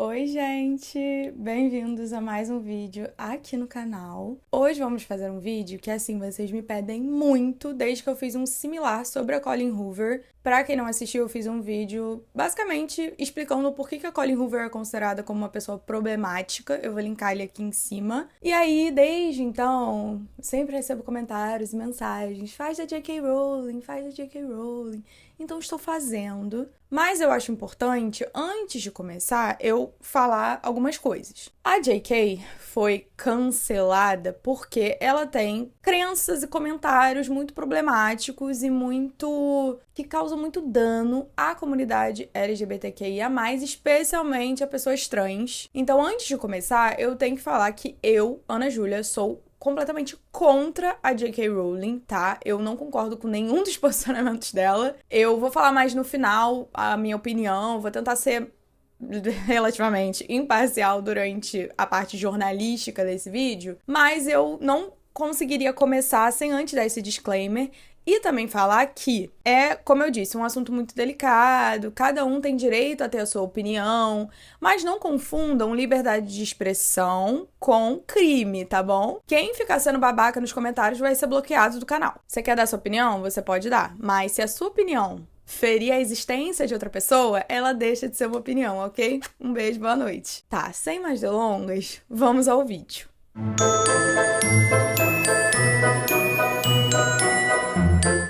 Oi, gente! Bem-vindos a mais um vídeo aqui no canal. Hoje vamos fazer um vídeo que, assim, vocês me pedem muito desde que eu fiz um similar sobre a Colleen Hoover. Pra quem não assistiu, eu fiz um vídeo basicamente explicando por que a Colleen Hoover é considerada como uma pessoa problemática. Eu vou linkar ele aqui em cima. E aí, desde então, sempre recebo comentários e mensagens. Faz da J.K. Rowling, faz da J.K. Rowling. Então, estou fazendo. Mas eu acho importante, antes de começar, eu falar algumas coisas. A J.K. foi cancelada porque ela tem crenças e comentários muito problemáticos e que causam muito dano à comunidade LGBTQIA+, especialmente a pessoas trans. Então, antes de começar, eu tenho que falar que eu, Ana Júlia, sou completamente contra a J.K. Rowling, tá? Eu não concordo com nenhum dos posicionamentos dela. Eu vou falar mais no final a minha opinião, vou tentar ser relativamente imparcial durante a parte jornalística desse vídeo, mas eu não conseguiria começar sem antes dar esse disclaimer. E também falar que como eu disse, um assunto muito delicado, cada um tem direito a ter a sua opinião, mas não confundam liberdade de expressão com crime, tá bom? Quem ficar sendo babaca nos comentários vai ser bloqueado do canal. Você quer dar sua opinião? Você pode dar, mas se a sua opinião ferir a existência de outra pessoa, ela deixa de ser uma opinião, ok? Um beijo, boa noite. Tá, sem mais delongas, vamos ao vídeo.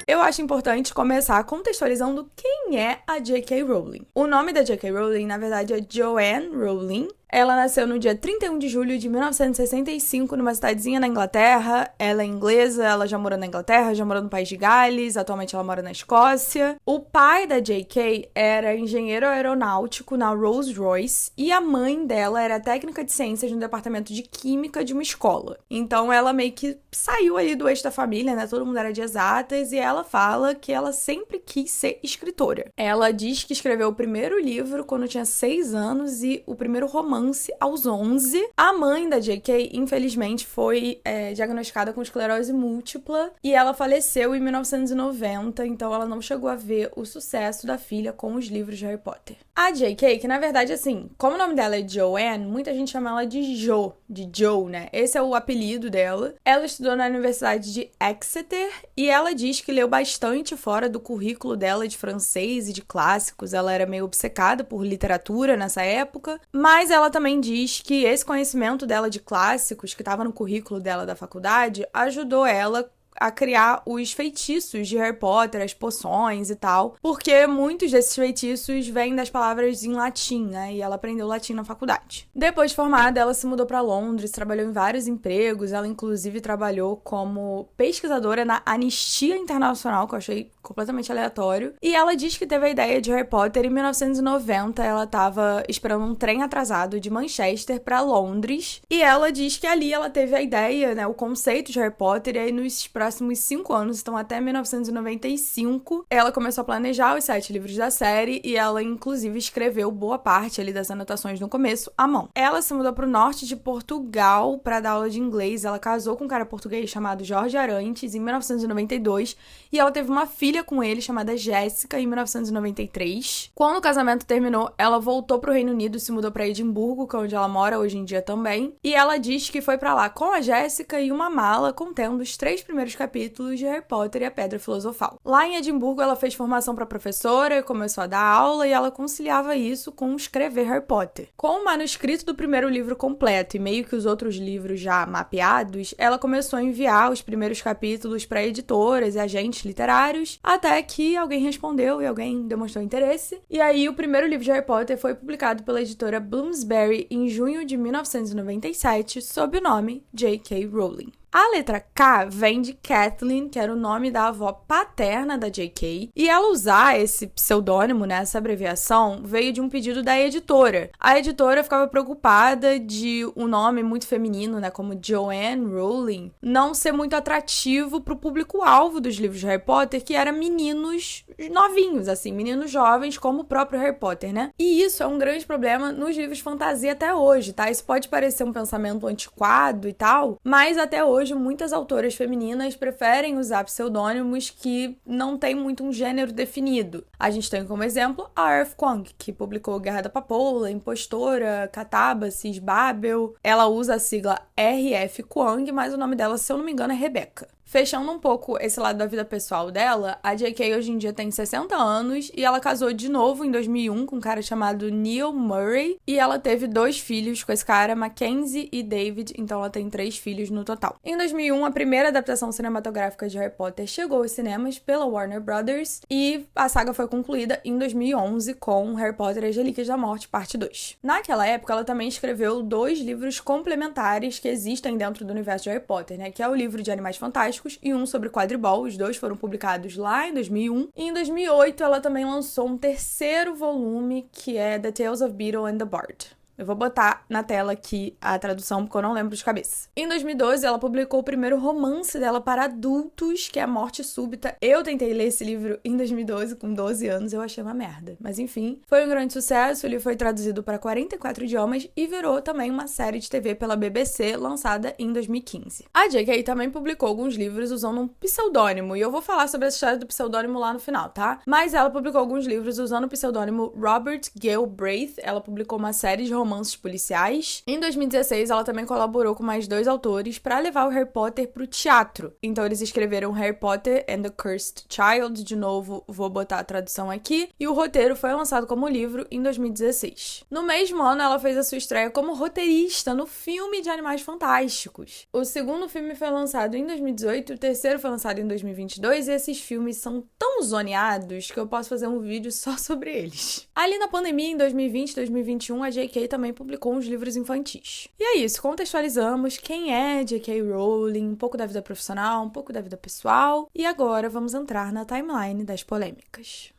Eu acho importante começar contextualizando quem é a J.K. Rowling. O nome da J.K. Rowling, na verdade, é Joanne Rowling. Ela nasceu no dia 31 de julho de 1965 numa cidadezinha na Inglaterra. Ela é inglesa, ela já morou na Inglaterra, já morou no País de Gales, atualmente ela mora na Escócia. O pai da J.K. era engenheiro aeronáutico na Rolls-Royce e a mãe dela era técnica de ciências no departamento de química de uma escola. Então ela meio que saiu ali do eixo da família, né? Todo mundo era de exatas e ela fala que ela sempre quis ser escritora. Ela diz que escreveu o primeiro livro quando tinha 6 anos e o primeiro romance aos 11. A mãe da J.K., infelizmente, foi diagnosticada com esclerose múltipla e ela faleceu em 1990, então ela não chegou a ver o sucesso da filha com os livros de Harry Potter. A J.K., que na verdade, assim, como o nome dela é Joanne, muita gente chama ela de Joe, né? Esse é o apelido dela. Ela estudou na Universidade de Exeter e ela diz que leu bastante fora do currículo dela de francês e de clássicos. Ela era meio obcecada por literatura nessa época, mas ela também diz que esse conhecimento dela de clássicos, que estava no currículo dela da faculdade, ajudou ela a criar os feitiços de Harry Potter, as poções e tal, porque muitos desses feitiços vêm das palavras em latim, né? E ela aprendeu latim na faculdade. Depois de formada, ela se mudou para Londres, trabalhou em vários empregos, ela inclusive trabalhou como pesquisadora na Anistia Internacional, que eu achei completamente aleatório, e ela diz que teve a ideia de Harry Potter em 1990, ela estava esperando um trem atrasado de Manchester para Londres, e ela diz que ali ela teve a ideia, né, o conceito de Harry Potter, e aí nos próximos 5 anos, então até 1995, ela começou a planejar os 7 livros da série e ela, inclusive, escreveu boa parte ali das anotações no começo à mão. Ela se mudou pro norte de Portugal para dar aula de inglês. Ela casou com um cara português chamado Jorge Arantes em 1992 e ela teve uma filha com ele chamada Jéssica em 1993. Quando o casamento terminou, ela voltou pro Reino Unido, se mudou para Edimburgo, que é onde ela mora hoje em dia também, e ela diz que foi para lá com a Jéssica e uma mala contendo os 3 primeiros capítulos de Harry Potter e a Pedra Filosofal. Lá em Edimburgo, ela fez formação para professora, começou a dar aula e ela conciliava isso com escrever Harry Potter. Com o manuscrito do primeiro livro completo e meio que os outros livros já mapeados, ela começou a enviar os primeiros capítulos para editoras e agentes literários, até que alguém respondeu e alguém demonstrou interesse. E aí, o primeiro livro de Harry Potter foi publicado pela editora Bloomsbury em junho de 1997, sob o nome J.K. Rowling. A letra K vem de Kathleen, que era o nome da avó paterna da J.K., e ela usar esse pseudônimo, né, essa abreviação, veio de um pedido da editora. A editora ficava preocupada de um nome muito feminino, né, como Joanne Rowling, não ser muito atrativo para o público-alvo dos livros de Harry Potter, que era meninos novinhos, assim, meninos jovens, como o próprio Harry Potter, né? E isso é um grande problema nos livros de fantasia até hoje, tá? Isso pode parecer um pensamento antiquado e tal, mas até hoje hoje muitas autoras femininas preferem usar pseudônimos que não têm muito um gênero definido. A gente tem como exemplo a R.F. Kuang, que publicou Guerra da Papoula, Impostora, Catábasis, Babel. Ela usa a sigla R.F. Kuang, mas o nome dela, se eu não me engano, é Rebecca. Fechando um pouco esse lado da vida pessoal dela, a J.K. hoje em dia tem 60 anos e ela casou de novo em 2001 com um cara chamado Neil Murray e ela teve 2 filhos com esse cara, Mackenzie e David, então ela tem 3 filhos no total. Em 2001, a primeira adaptação cinematográfica de Harry Potter chegou aos cinemas pela Warner Brothers e a saga foi concluída em 2011 com Harry Potter e as Relíquias da Morte, parte 2. Naquela época, ela também escreveu 2 livros complementares que existem dentro do universo de Harry Potter, né? Que é o livro de Animais Fantásticos e um sobre quadribol. Os 2 foram publicados lá em 2001. E em 2008, ela também lançou um 3º volume, que é The Tales of Beedle and the Bard. Eu vou botar na tela aqui a tradução, porque eu não lembro de cabeça. Em 2012, ela publicou o primeiro romance dela para adultos, que é A Morte Súbita. Eu tentei ler esse livro em 2012, com 12 anos, eu achei uma merda. Mas enfim, foi um grande sucesso, ele foi traduzido para 44 idiomas e virou também uma série de TV pela BBC, lançada em 2015. A J.K. também publicou alguns livros usando um pseudônimo, e eu vou falar sobre essa história do pseudônimo lá no final, tá? Mas ela publicou alguns livros usando o pseudônimo Robert Galbraith. Ela publicou uma série de romances policiais. Em 2016, ela também colaborou com mais 2 autores para levar o Harry Potter pro teatro. Então, eles escreveram Harry Potter and the Cursed Child, de novo, vou botar a tradução aqui, e o roteiro foi lançado como livro em 2016. No mesmo ano, ela fez a sua estreia como roteirista no filme de Animais Fantásticos. O segundo filme foi lançado em 2018, o terceiro foi lançado em 2022, e esses filmes são tão zoneados que eu posso fazer um vídeo só sobre eles. Ali na pandemia, em 2020 e 2021, a J.K. também publicou uns livros infantis. E é isso, contextualizamos quem é J.K. Rowling, um pouco da vida profissional, um pouco da vida pessoal, e agora vamos entrar na timeline das polêmicas.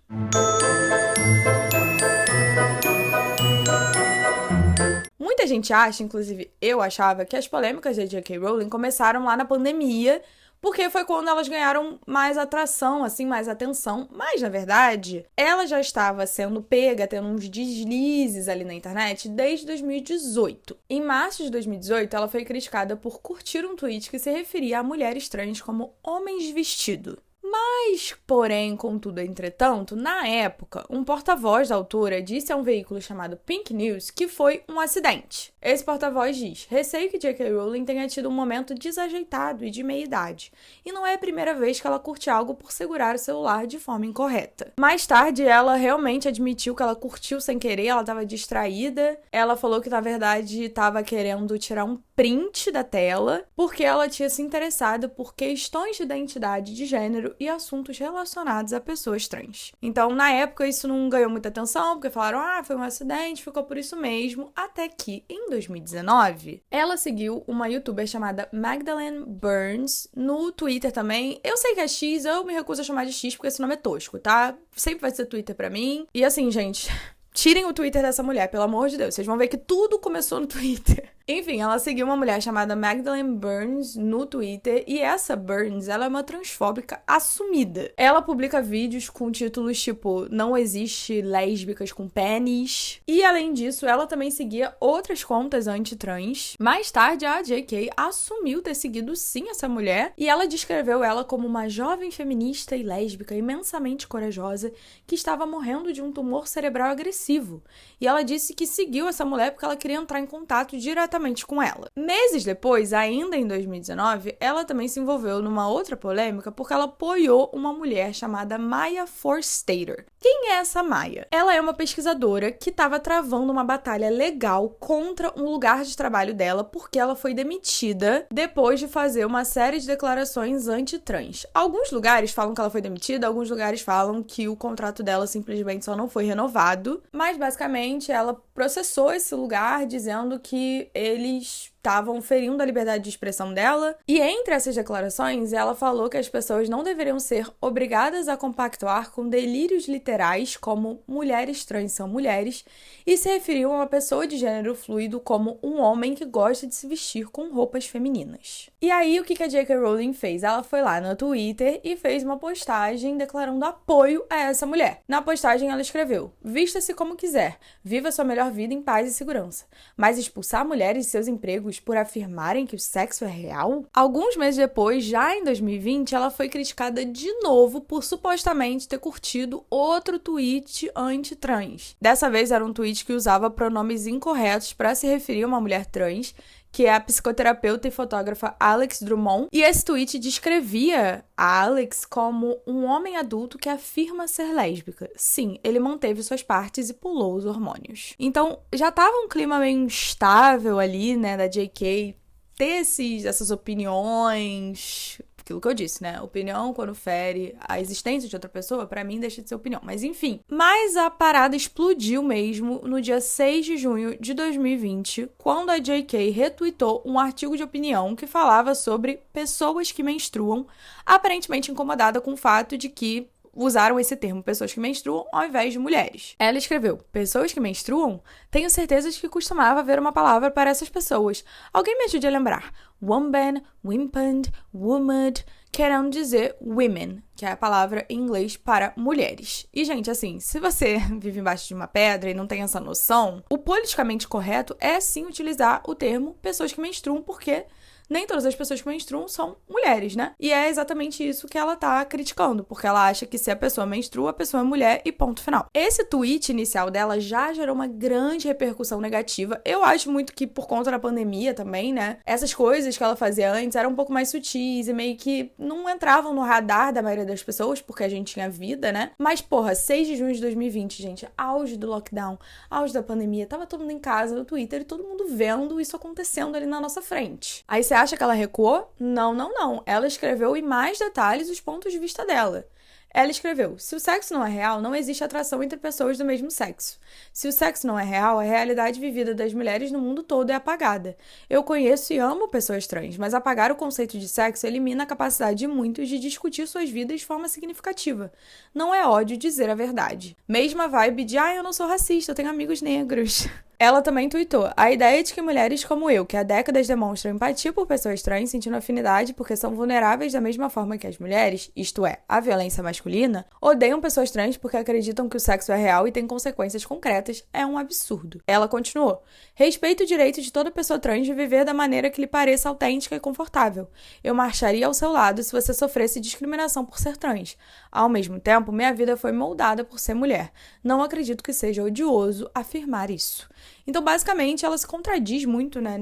Muita gente acha, inclusive eu achava, que as polêmicas de J.K. Rowling começaram lá na pandemia, porque foi quando elas ganharam mais atração, assim, mais atenção. Mas, na verdade, ela já estava sendo pega, tendo uns deslizes ali na internet desde 2018. Em março de 2018, ela foi criticada por curtir um tweet que se referia a mulheres trans como homens de vestido. Mas, porém, contudo, entretanto, na época, um porta-voz da autora disse a um veículo chamado Pink News que foi um acidente. Esse porta-voz diz: receio que J.K. Rowling tenha tido um momento desajeitado e de meia-idade, e não é a primeira vez que ela curte algo por segurar o celular de forma incorreta. Mais tarde, ela realmente admitiu que ela curtiu sem querer, ela estava distraída. Ela falou que, na verdade, estava querendo tirar um print da tela, porque ela tinha se interessado por questões de identidade de gênero e assuntos relacionados a pessoas trans. Então, na época, isso não ganhou muita atenção, porque falaram, foi um acidente, ficou por isso mesmo, até que, em 2019, ela seguiu uma youtuber chamada Magdalene Burns no Twitter também. Eu sei que é X, eu me recuso a chamar de X, porque esse nome é tosco, tá? Sempre vai ser Twitter pra mim. E assim, gente, tirem o Twitter dessa mulher, pelo amor de Deus. Vocês vão ver que tudo começou no Twitter. Enfim, ela seguiu uma mulher chamada Magdalene Burns no Twitter, e essa Burns, ela é uma transfóbica assumida. Ela publica vídeos com títulos tipo "Não existe lésbicas com pênis", e além disso, ela também seguia outras contas anti-trans. Mais tarde, a J.K. assumiu ter seguido sim essa mulher, e ela descreveu ela como uma jovem feminista e lésbica imensamente corajosa que estava morrendo de um tumor cerebral agressivo. E ela disse que seguiu essa mulher porque ela queria entrar em contato diretamente com ela. Meses depois, ainda em 2019, ela também se envolveu numa outra polêmica porque ela apoiou uma mulher chamada Maya Forstater. Quem é essa Maya? Ela é uma pesquisadora que estava travando uma batalha legal contra um lugar de trabalho dela porque ela foi demitida depois de fazer uma série de declarações anti-trans. Alguns lugares falam que ela foi demitida, alguns lugares falam que o contrato dela simplesmente só não foi renovado, mas basicamente ela processou esse lugar dizendo que eles estavam ferindo a liberdade de expressão dela, e entre essas declarações ela falou que as pessoas não deveriam ser obrigadas a compactuar com delírios literais como mulheres trans são mulheres, e se referiu a uma pessoa de gênero fluido como um homem que gosta de se vestir com roupas femininas. E aí o que a J.K. Rowling fez? Ela foi lá no Twitter e fez uma postagem declarando apoio a essa mulher. Na postagem ela escreveu: "Vista-se como quiser, viva sua melhor vida em paz e segurança, mas expulsar mulheres de seus empregos motivos por afirmarem que o sexo é real? Alguns meses depois, já em 2020, ela foi criticada de novo por supostamente ter curtido outro tweet anti-trans. Dessa vez era um tweet que usava pronomes incorretos para se referir a uma mulher trans, que é a psicoterapeuta e fotógrafa Alex Drummond, e esse tweet descrevia a Alex como um homem adulto que afirma ser lésbica. Sim, ele manteve suas partes e pulou os hormônios. Então, já tava um clima meio instável ali, né, da JK ter essas opiniões. Aquilo que eu disse, né? Opinião, quando fere a existência de outra pessoa, pra mim deixa de ser opinião. Mas enfim. Mas a parada explodiu mesmo no dia 6 de junho de 2020, quando a JK retweetou um artigo de opinião que falava sobre pessoas que menstruam, aparentemente incomodada com o fato de que usaram esse termo, pessoas que menstruam, ao invés de mulheres. Ela escreveu, pessoas que menstruam? Tenho certeza de que costumava haver uma palavra para essas pessoas. Alguém me ajude a lembrar. Woman, wimpand, woman, querem dizer women, que é a palavra em inglês para mulheres. E, gente, assim, se você vive embaixo de uma pedra e não tem essa noção, o politicamente correto é sim utilizar o termo pessoas que menstruam, porque nem todas as pessoas que menstruam são mulheres, né? E é exatamente isso que ela tá criticando, porque ela acha que se a pessoa menstrua, a pessoa é mulher e ponto final. Esse tweet inicial dela já gerou uma grande repercussão negativa. Eu acho muito que por conta da pandemia também, né? Essas coisas que ela fazia antes eram um pouco mais sutis e meio que não entravam no radar da maioria das pessoas, porque a gente tinha vida, né? Mas, porra, 6 de junho de 2020, gente, auge do lockdown, auge da pandemia, tava todo mundo em casa, no Twitter, e todo mundo vendo isso acontecendo ali na nossa frente. Aí você acha que ela recuou? Não. Ela escreveu em mais detalhes os pontos de vista dela. Ela escreveu, se o sexo não é real, não existe atração entre pessoas do mesmo sexo. Se o sexo não é real, a realidade vivida das mulheres no mundo todo é apagada. Eu conheço e amo pessoas trans, mas apagar o conceito de sexo elimina a capacidade de muitos de discutir suas vidas de forma significativa. Não é ódio dizer a verdade. Mesma vibe de, eu não sou racista, eu tenho amigos negros. Ela também tuitou, a ideia de que mulheres como eu, que há décadas demonstram empatia por pessoas trans, sentindo afinidade porque são vulneráveis da mesma forma que as mulheres, isto é, a violência masculina, odeiam pessoas trans porque acreditam que o sexo é real e tem consequências concretas, é um absurdo. Ela continuou, respeito o direito de toda pessoa trans de viver da maneira que lhe pareça autêntica e confortável. Eu marcharia ao seu lado se você sofresse discriminação por ser trans. Ao mesmo tempo, minha vida foi moldada por ser mulher. Não acredito que seja odioso afirmar isso. Então, basicamente, ela se contradiz muito, né,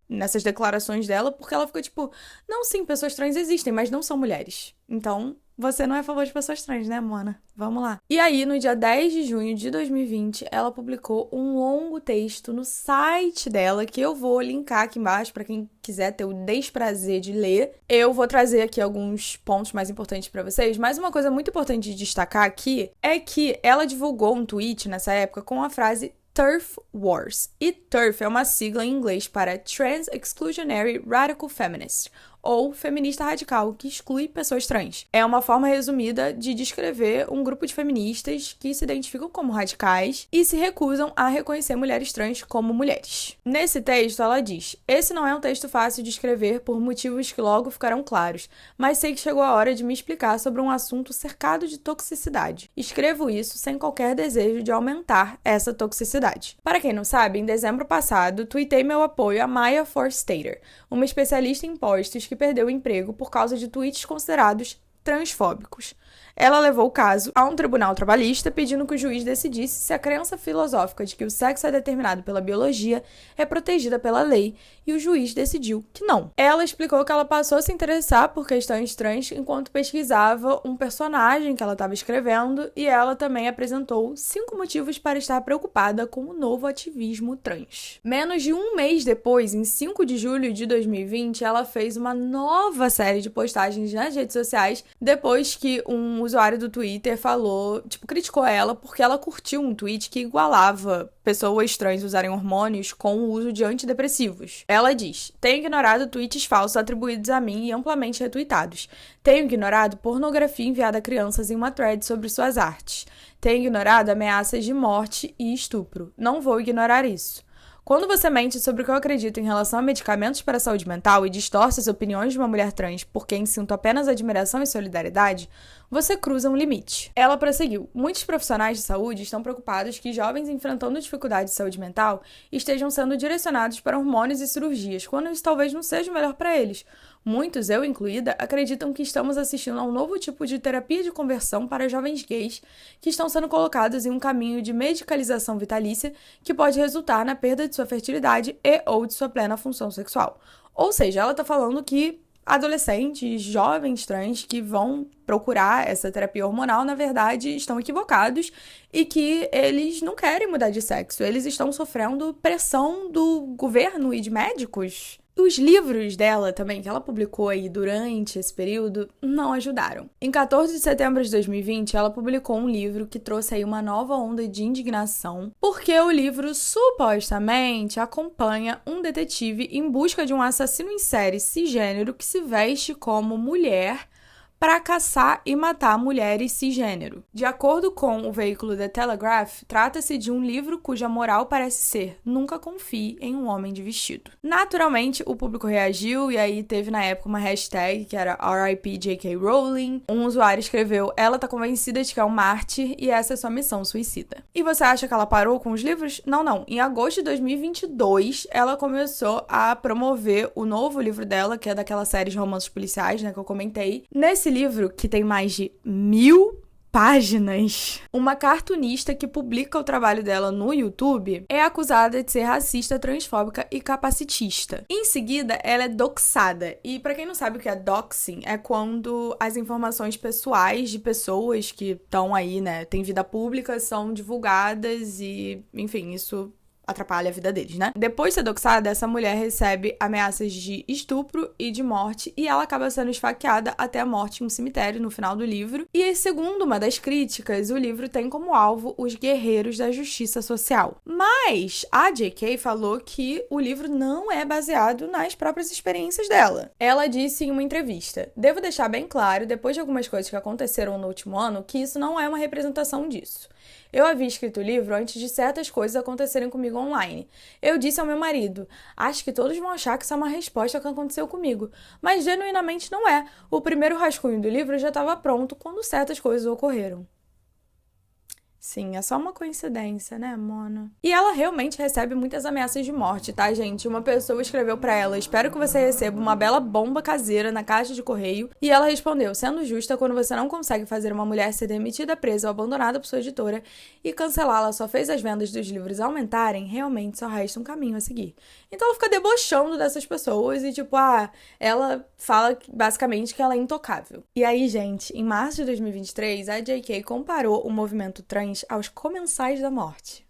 nessas declarações dela, porque ela fica tipo, não, sim, pessoas trans existem, mas não são mulheres. Então, você não é a favor de pessoas trans, né, Mona? Vamos lá. E aí, no dia 10 de junho de 2020, ela publicou um longo texto no site dela, que eu vou linkar aqui embaixo para quem quiser ter o desprazer de ler. Eu vou trazer aqui alguns pontos mais importantes para vocês, mas uma coisa muito importante de destacar aqui é que ela divulgou um tweet nessa época com a frase TERF Wars. E TERF é uma sigla em inglês para Trans Exclusionary Radical Feminist, ou feminista radical, que exclui pessoas trans. É uma forma resumida de descrever um grupo de feministas que se identificam como radicais e se recusam a reconhecer mulheres trans como mulheres. Nesse texto, ela diz, esse não é um texto fácil de escrever por motivos que logo ficarão claros, mas sei que chegou a hora de me explicar sobre um assunto cercado de toxicidade. Escrevo isso sem qualquer desejo de aumentar essa toxicidade. Para quem não sabe, em dezembro passado, tuitei meu apoio a Maya Forstater, uma especialista em impostos que perdeu o emprego por causa de tweets considerados transfóbicos. Ela levou o caso a um tribunal trabalhista pedindo que o juiz decidisse se a crença filosófica de que o sexo é determinado pela biologia é protegida pela lei, e o juiz decidiu que não. Ela explicou que ela passou a se interessar por questões trans enquanto pesquisava um personagem que ela estava escrevendo, e ela também apresentou 5 motivos para estar preocupada com o novo ativismo trans. Menos de um mês depois, em 5 de julho de 2020, ela fez uma nova série de postagens nas redes sociais depois que um usuário do Twitter criticou ela porque ela curtiu um tweet que igualava pessoas trans usarem hormônios com o uso de antidepressivos. Ela diz, tenho ignorado tweets falsos atribuídos a mim e amplamente retweetados. Tenho ignorado pornografia enviada a crianças em uma thread sobre suas artes. Tenho ignorado ameaças de morte e estupro. Não vou ignorar isso. Quando você mente sobre o que eu acredito em relação a medicamentos para a saúde mental e distorce as opiniões de uma mulher trans por quem sinto apenas admiração e solidariedade, você cruza um limite. Ela prosseguiu: muitos profissionais de saúde estão preocupados que jovens enfrentando dificuldades de saúde mental estejam sendo direcionados para hormônios e cirurgias, quando isso talvez não seja o melhor para eles. Muitos, eu incluída, acreditam que estamos assistindo a um novo tipo de terapia de conversão para jovens gays que estão sendo colocados em um caminho de medicalização vitalícia que pode resultar na perda de sua fertilidade e ou de sua plena função sexual. Ou seja, ela tá falando que adolescentes, jovens trans que vão procurar essa terapia hormonal, na verdade, estão equivocados e que eles não querem mudar de sexo. Eles estão sofrendo pressão do governo e de médicos. Os livros dela também, que ela publicou aí durante esse período, não ajudaram. Em 14 de setembro de 2020, ela publicou um livro que trouxe aí uma nova onda de indignação, porque o livro supostamente acompanha um detetive em busca de um assassino em série cisgênero que se veste como mulher para caçar e matar mulheres cisgênero. De acordo com o veículo The Telegraph, trata-se de um livro cuja moral parece ser: nunca confie em um homem de vestido. Naturalmente, o público reagiu e aí teve na época uma hashtag que era RIP J.K. Rowling. Um usuário escreveu: ela tá convencida de que é um mártir e essa é sua missão suicida. E você acha que ela parou com os livros? Não. Em agosto de 2022, ela começou a promover o novo livro dela, que é daquela série de romances policiais, né, que eu comentei. Nesse livro, que tem mais de 1000 páginas, uma cartunista que publica o trabalho dela no YouTube é acusada de ser racista, transfóbica e capacitista. Em seguida, ela é doxada. E pra quem não sabe o que é doxing, é quando as informações pessoais de pessoas que estão aí, né, têm vida pública, são divulgadas e, enfim, isso atrapalha a vida deles, né? Depois de ser doxada, essa mulher recebe ameaças de estupro e de morte e ela acaba sendo esfaqueada até a morte em um cemitério no final do livro. E segundo uma das críticas, o livro tem como alvo os guerreiros da justiça social. Mas a J.K. falou que o livro não é baseado nas próprias experiências dela. Ela disse em uma entrevista: devo deixar bem claro, depois de algumas coisas que aconteceram no último ano, que isso não é uma representação disso. Eu havia escrito o livro antes de certas coisas acontecerem comigo online. Eu disse ao meu marido: acho que todos vão achar que isso é uma resposta ao que aconteceu comigo. Mas genuinamente não é. O primeiro rascunho do livro já estava pronto quando certas coisas ocorreram. Sim, é só uma coincidência, né, Mona? E ela realmente recebe muitas ameaças de morte, tá, gente? Uma pessoa escreveu pra ela: espero que você receba uma bela bomba caseira na caixa de correio. E ela respondeu: sendo justa, quando você não consegue fazer uma mulher ser demitida, presa ou abandonada por sua editora e cancelá-la só fez as vendas dos livros aumentarem, realmente só resta um caminho a seguir. Então ela fica debochando dessas pessoas e, tipo, ela fala basicamente que ela é intocável. E aí, gente, em março de 2023, a J.K. comparou o movimento trans aos comensais da morte.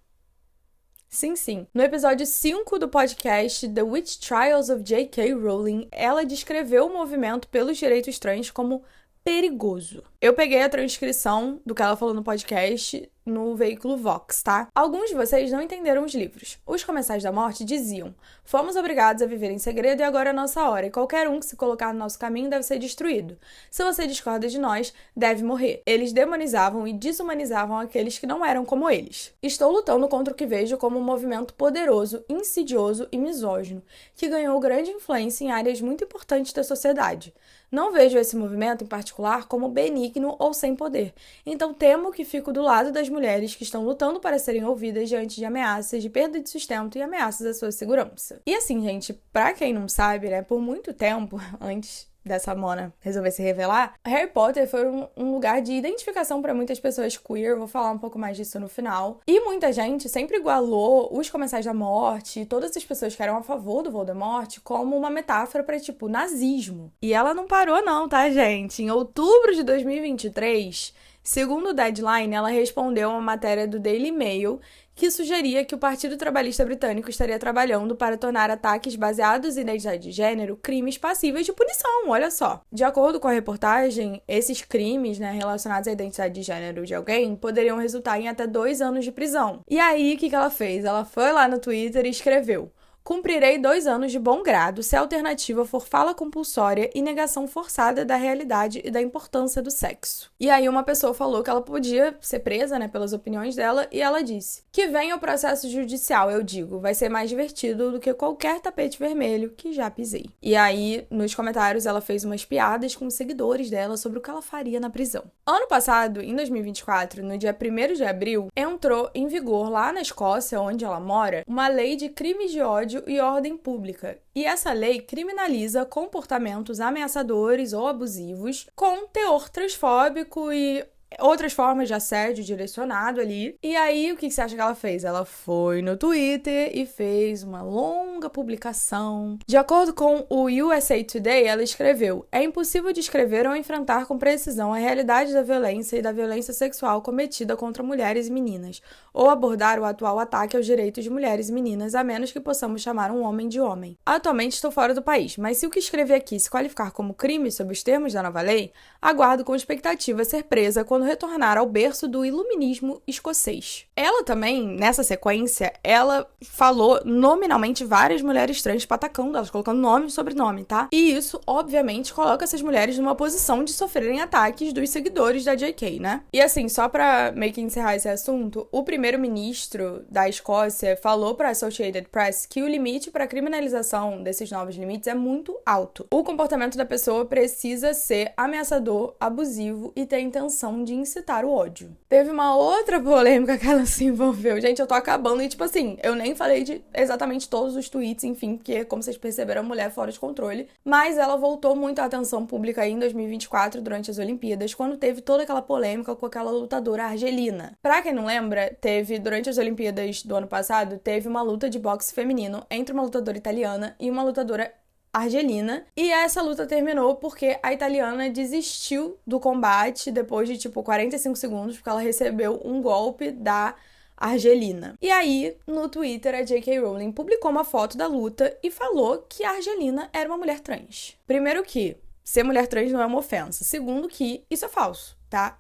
Sim. No episódio 5 do podcast The Witch Trials of J.K. Rowling, ela descreveu o movimento pelos direitos trans como perigoso. Eu peguei a transcrição do que ela falou no podcast no veículo Vox, tá? Alguns de vocês não entenderam os livros. Os Comensais da Morte diziam: fomos obrigados a viver em segredo e agora é nossa hora, e qualquer um que se colocar no nosso caminho deve ser destruído. Se você discorda de nós, deve morrer. Eles demonizavam e desumanizavam aqueles que não eram como eles. Estou lutando contra o que vejo como um movimento poderoso, insidioso e misógino, que ganhou grande influência em áreas muito importantes da sociedade. Não vejo esse movimento em particular como benigno ou sem poder, então temo que fico do lado das mulheres que estão lutando para serem ouvidas diante de ameaças de perda de sustento e ameaças à sua segurança. E assim, gente, pra quem não sabe, né, por muito tempo, antes dessa Mona resolver se revelar, Harry Potter foi um lugar de identificação para muitas pessoas queer, vou falar um pouco mais disso no final. E muita gente sempre igualou os Comensais da Morte, todas as pessoas que eram a favor do Voldemort, como uma metáfora para, tipo, nazismo. E ela não parou não, tá, gente? Em outubro de 2023, segundo o Deadline, ela respondeu a uma matéria do Daily Mail que sugeria que o Partido Trabalhista Britânico estaria trabalhando para tornar ataques baseados em identidade de gênero crimes passíveis de punição, olha só. De acordo com a reportagem, esses crimes, né, relacionados à identidade de gênero de alguém poderiam resultar em até 2 anos de prisão. E aí, o que ela fez? Ela foi lá no Twitter e escreveu: Cumprirei 2 anos de bom grado se a alternativa for fala compulsória e negação forçada da realidade e da importância do sexo. E aí uma pessoa falou que ela podia ser presa, né, pelas opiniões dela, e ela disse: que venha o processo judicial, eu digo, vai ser mais divertido do que qualquer tapete vermelho que já pisei. E aí, nos comentários, ela fez umas piadas com os seguidores dela sobre o que ela faria na prisão. Ano passado, em 2024, no dia 1º de abril, entrou em vigor lá na Escócia, onde ela mora, uma lei de crimes de ódio e ordem pública. E essa lei criminaliza comportamentos ameaçadores ou abusivos com teor transfóbico e outras formas de assédio direcionado ali. E aí, o que você acha que ela fez? Ela foi no Twitter e fez uma longa publicação. De acordo com o USA Today, ela escreveu: é impossível descrever ou enfrentar com precisão a realidade da violência e da violência sexual cometida contra mulheres e meninas, ou abordar o atual ataque aos direitos de mulheres e meninas, a menos que possamos chamar um homem de homem. Atualmente estou fora do país, mas se o que escrevi aqui se qualificar como crime sob os termos da nova lei, aguardo com expectativa ser presa quando retornar ao berço do iluminismo escocês. Ela também, nessa sequência, ela falou nominalmente várias mulheres trans patacando elas, colocando nome e sobrenome, tá? E isso, obviamente, coloca essas mulheres numa posição de sofrerem ataques dos seguidores da JK, né? E assim, só pra meio que encerrar esse assunto, o primeiro-ministro da Escócia falou pra Associated Press que o limite pra criminalização desses novos limites é muito alto. O comportamento da pessoa precisa ser ameaçador, abusivo e ter a intenção de incitar o ódio. Teve uma outra polêmica que ela se envolveu. Gente, eu tô acabando e, tipo assim, eu nem falei de exatamente todos os tweets, enfim, porque, como vocês perceberam, a mulher fora de controle. Mas ela voltou muito à atenção pública aí em 2024, durante as Olimpíadas, quando teve toda aquela polêmica com aquela lutadora argelina. Pra quem não lembra, durante as Olimpíadas do ano passado, teve uma luta de boxe feminino entre uma lutadora italiana e uma lutadora argelina, e essa luta terminou porque a italiana desistiu do combate depois de 45 segundos, porque ela recebeu um golpe da argelina. E aí, no Twitter, a J.K. Rowling publicou uma foto da luta e falou que a argelina era uma mulher trans. Primeiro que ser mulher trans não é uma ofensa. Segundo que isso é falso, tá?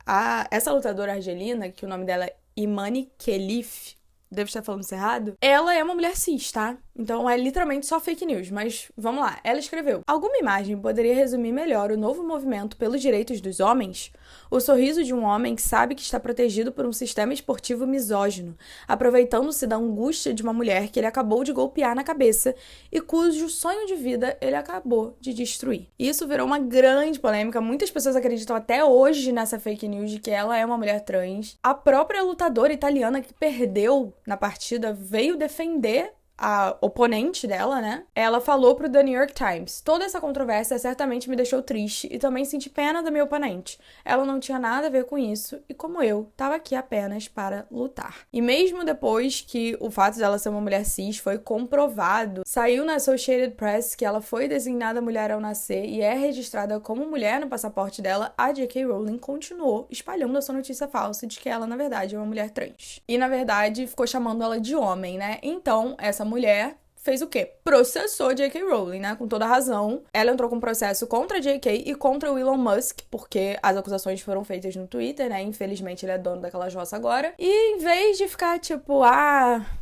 Essa lutadora argelina, que o nome dela é Imani Khelif, devo estar falando isso errado, ela é uma mulher cis, tá? Então é literalmente só fake news, mas vamos lá. Ela escreveu: alguma imagem poderia resumir melhor o novo movimento pelos direitos dos homens? O sorriso de um homem que sabe que está protegido por um sistema esportivo misógino, aproveitando-se da angústia de uma mulher que ele acabou de golpear na cabeça e cujo sonho de vida ele acabou de destruir. Isso virou uma grande polêmica. Muitas pessoas acreditam até hoje nessa fake news de que ela é uma mulher trans. A própria lutadora italiana que perdeu na partida veio defender a oponente dela, né? Ela falou pro The New York Times: toda essa controvérsia certamente me deixou triste e também senti pena da minha oponente. Ela não tinha nada a ver com isso e, como eu, estava aqui apenas para lutar. E mesmo depois que o fato dela ser uma mulher cis foi comprovado, saiu na Associated Press que ela foi designada mulher ao nascer e é registrada como mulher no passaporte dela, a J.K. Rowling continuou espalhando essa notícia falsa de que ela, na verdade, é uma mulher trans. E, na verdade, ficou chamando ela de homem, né? Então, essa mulher fez o quê? Processou J.K. Rowling, né? Com toda razão. Ela entrou com um processo contra a J.K. e contra o Elon Musk, porque as acusações foram feitas no Twitter, né? Infelizmente, ele é dono daquela jossa agora. E em vez de ficar tipo,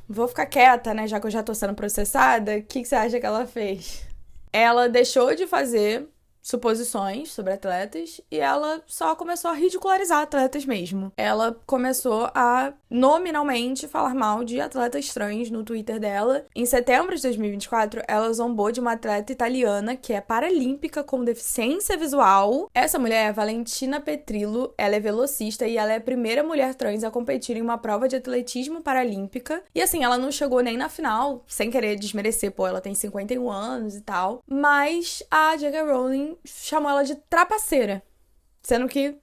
vou ficar quieta, né? Já que eu já tô sendo processada, o que você acha que ela fez? Ela deixou de fazer suposições sobre atletas e ela só começou a ridicularizar atletas mesmo. Ela começou a nominalmente falar mal de atletas trans no Twitter dela. Em setembro de 2024, ela zombou de uma atleta italiana que é paralímpica com deficiência visual. Essa mulher é Valentina Petrillo, ela é velocista e ela é a primeira mulher trans a competir em uma prova de atletismo paralímpica. E assim, ela não chegou nem na final, sem querer desmerecer, ela tem 51 anos e tal. Mas a J.K. Rowling chamou ela de trapaceira, sendo que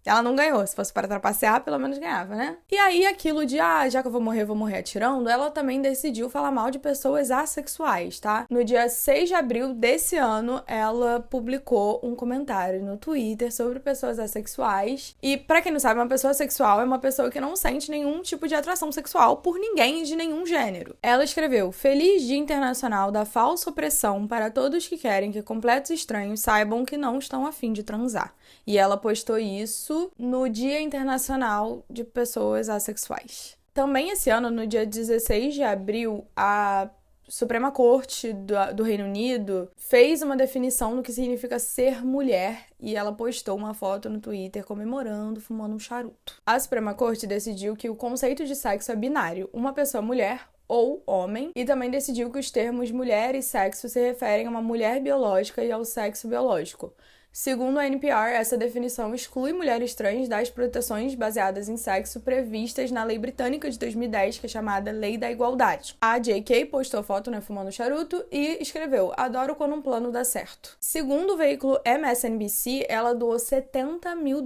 ela não ganhou. Se fosse para trapacear, pelo menos ganhava, né? E aí, aquilo de, já que eu vou morrer atirando, ela também decidiu falar mal de pessoas assexuais, tá? No dia 6 de abril desse ano, ela publicou um comentário no Twitter sobre pessoas assexuais. E, pra quem não sabe, uma pessoa assexual é uma pessoa que não sente nenhum tipo de atração sexual por ninguém de nenhum gênero. Ela escreveu: Feliz Dia Internacional da Falsa Opressão para todos que querem que completos estranhos saibam que não estão a fim de transar. E ela postou isso no Dia Internacional de Pessoas Assexuais. Também esse ano, no dia 16 de abril, a Suprema Corte do Reino Unido fez uma definição do que significa ser mulher e ela postou uma foto no Twitter comemorando, fumando um charuto. A Suprema Corte decidiu que o conceito de sexo é binário, uma pessoa mulher ou homem, e também decidiu que os termos mulher e sexo se referem a uma mulher biológica e ao sexo biológico. Segundo a NPR, essa definição exclui mulheres trans das proteções baseadas em sexo previstas na Lei Britânica de 2010, que é chamada Lei da Igualdade. A JK postou foto, fumando charuto, e escreveu: "Adoro quando um plano dá certo". Segundo o veículo MSNBC, ela doou $70 mil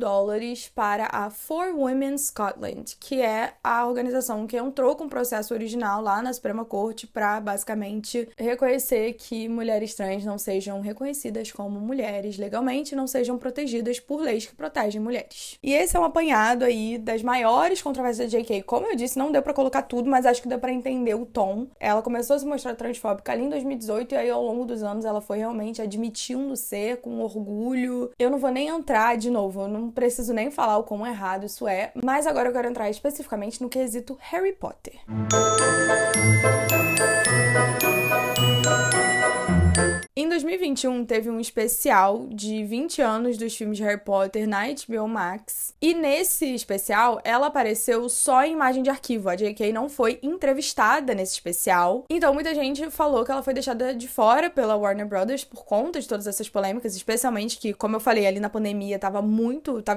para a For Women Scotland, que é a organização que entrou com o processo original lá na Suprema Corte para, basicamente, reconhecer que mulheres trans não sejam reconhecidas como mulheres legalmente, não sejam protegidas por leis que protegem mulheres. E esse é um apanhado aí das maiores controvérsias da JK. Como eu disse, não deu pra colocar tudo, mas acho que deu pra entender o tom. Ela começou a se mostrar transfóbica ali em 2018 e aí ao longo dos anos ela foi realmente admitindo ser com orgulho. Eu não vou nem entrar de novo, eu não preciso nem falar o quão errado isso é, mas agora eu quero entrar especificamente no quesito Harry Potter. Em 2021, teve um especial de 20 anos dos filmes de Harry Potter na HBO Max. E nesse especial, ela apareceu só em imagem de arquivo. A JK não foi entrevistada nesse especial. Então, muita gente falou que ela foi deixada de fora pela Warner Brothers por conta de todas essas polêmicas, especialmente que, como eu falei, ali na pandemia tava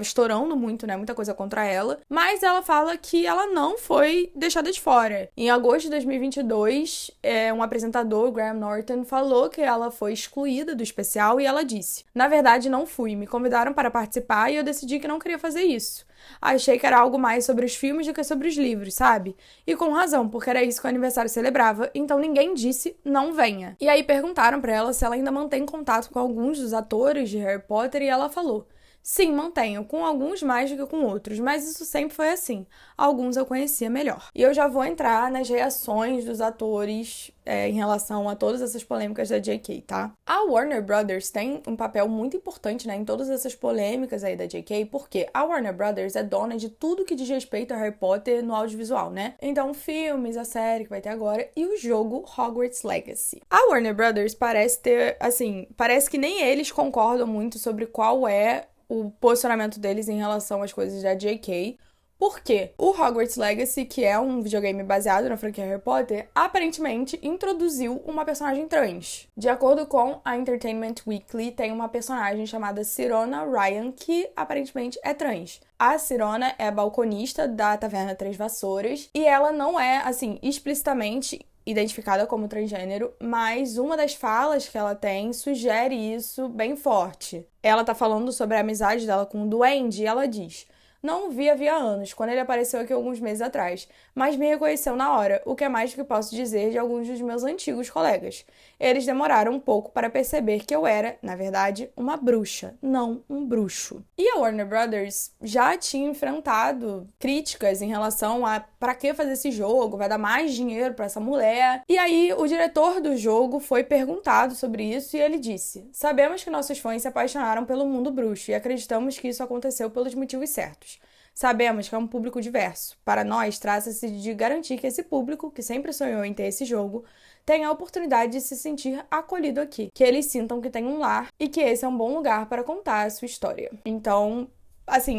estourando muito, muita coisa contra ela. Mas ela fala que ela não foi deixada de fora. Em agosto de 2022, um apresentador, Graham Norton, falou que ela foi excluída do especial e ela disse: "Na verdade, não fui. Me convidaram para participar e eu decidi que não queria fazer isso. Achei que era algo mais sobre os filmes do que sobre os livros, sabe? E com razão, porque era isso que o aniversário celebrava, então ninguém disse não venha." E aí perguntaram pra ela se ela ainda mantém contato com alguns dos atores de Harry Potter e ela falou: "Sim, mantenho, com alguns mais do que com outros, mas isso sempre foi assim. Alguns eu conhecia melhor." E eu já vou entrar nas reações dos atores em relação a todas essas polêmicas da JK, tá? A Warner Brothers tem um papel muito importante, em todas essas polêmicas aí da JK, porque a Warner Brothers é dona de tudo que diz respeito a Harry Potter no audiovisual, Então, filmes, a série que vai ter agora e o jogo Hogwarts Legacy. A Warner Brothers parece que nem eles concordam muito sobre qual é o posicionamento deles em relação às coisas da JK. Porque o Hogwarts Legacy, que é um videogame baseado na franquia Harry Potter, aparentemente introduziu uma personagem trans. De acordo com a Entertainment Weekly, tem uma personagem chamada Sirona Ryan, que aparentemente é trans. A Sirona é a balconista da Taverna Três Vassouras, e ela não é, explicitamente identificada como transgênero, mas uma das falas que ela tem sugere isso bem forte. Ela tá falando sobre a amizade dela com o Duende, e ela diz: "Não o vi havia anos, quando ele apareceu aqui alguns meses atrás, mas me reconheceu na hora, o que é mais do que posso dizer de alguns dos meus antigos colegas. Eles demoraram um pouco para perceber que eu era, na verdade, uma bruxa, não um bruxo." E a Warner Brothers já tinha enfrentado críticas em relação a pra que fazer esse jogo, vai dar mais dinheiro pra essa mulher. E aí o diretor do jogo foi perguntado sobre isso e ele disse: "Sabemos que nossos fãs se apaixonaram pelo mundo bruxo e acreditamos que isso aconteceu pelos motivos certos. Sabemos que é um público diverso. Para nós, trata-se de garantir que esse público, que sempre sonhou em ter esse jogo, tenha a oportunidade de se sentir acolhido aqui, que eles sintam que tem um lar e que esse é um bom lugar para contar a sua história." Então,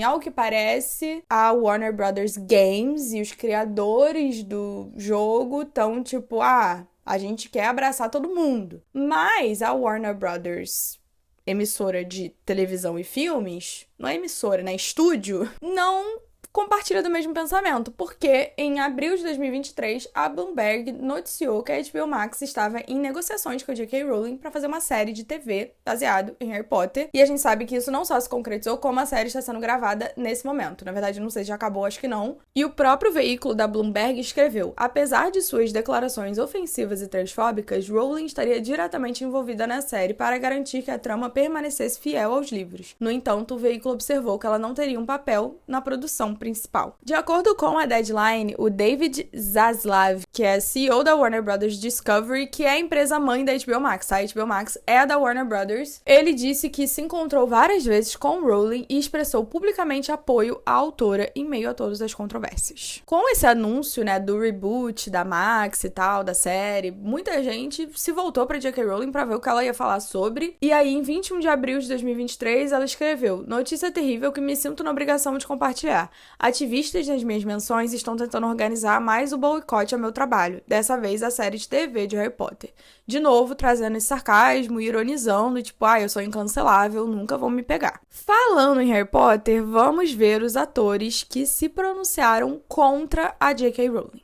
ao que parece, a Warner Brothers Games e os criadores do jogo estão a gente quer abraçar todo mundo. Mas a Warner Brothers, emissora de televisão e filmes, não é emissora, estúdio, não compartilha do mesmo pensamento, porque em abril de 2023, a Bloomberg noticiou que a HBO Max estava em negociações com a J.K. Rowling para fazer uma série de TV baseado em Harry Potter, e a gente sabe que isso não só se concretizou, como a série está sendo gravada nesse momento. Na verdade, não sei se já acabou, acho que não. E o próprio veículo da Bloomberg escreveu: "Apesar de suas declarações ofensivas e transfóbicas, Rowling estaria diretamente envolvida na série para garantir que a trama permanecesse fiel aos livros. No entanto, o veículo observou que ela não teria um papel na produção principal." De acordo com a Deadline, o David Zaslav, que é CEO da Warner Brothers Discovery, que é a empresa mãe da HBO Max, tá? A HBO Max é da Warner Brothers. Ele disse que se encontrou várias vezes com Rowling e expressou publicamente apoio à autora em meio a todas as controvérsias. Com esse anúncio, né, do reboot da Max e tal, da série, muita gente se voltou pra J.K. Rowling pra ver o que ela ia falar sobre. E aí, em 21 de abril de 2023, ela escreveu: "Notícia terrível que me sinto na obrigação de compartilhar. Ativistas nas minhas menções estão tentando organizar mais o boicote ao meu trabalho, dessa vez a série de TV de Harry Potter. De novo, trazendo esse sarcasmo, ironizando, tipo, eu sou incancelável, nunca vão me pegar." Falando em Harry Potter, vamos ver os atores que se pronunciaram contra a J.K. Rowling.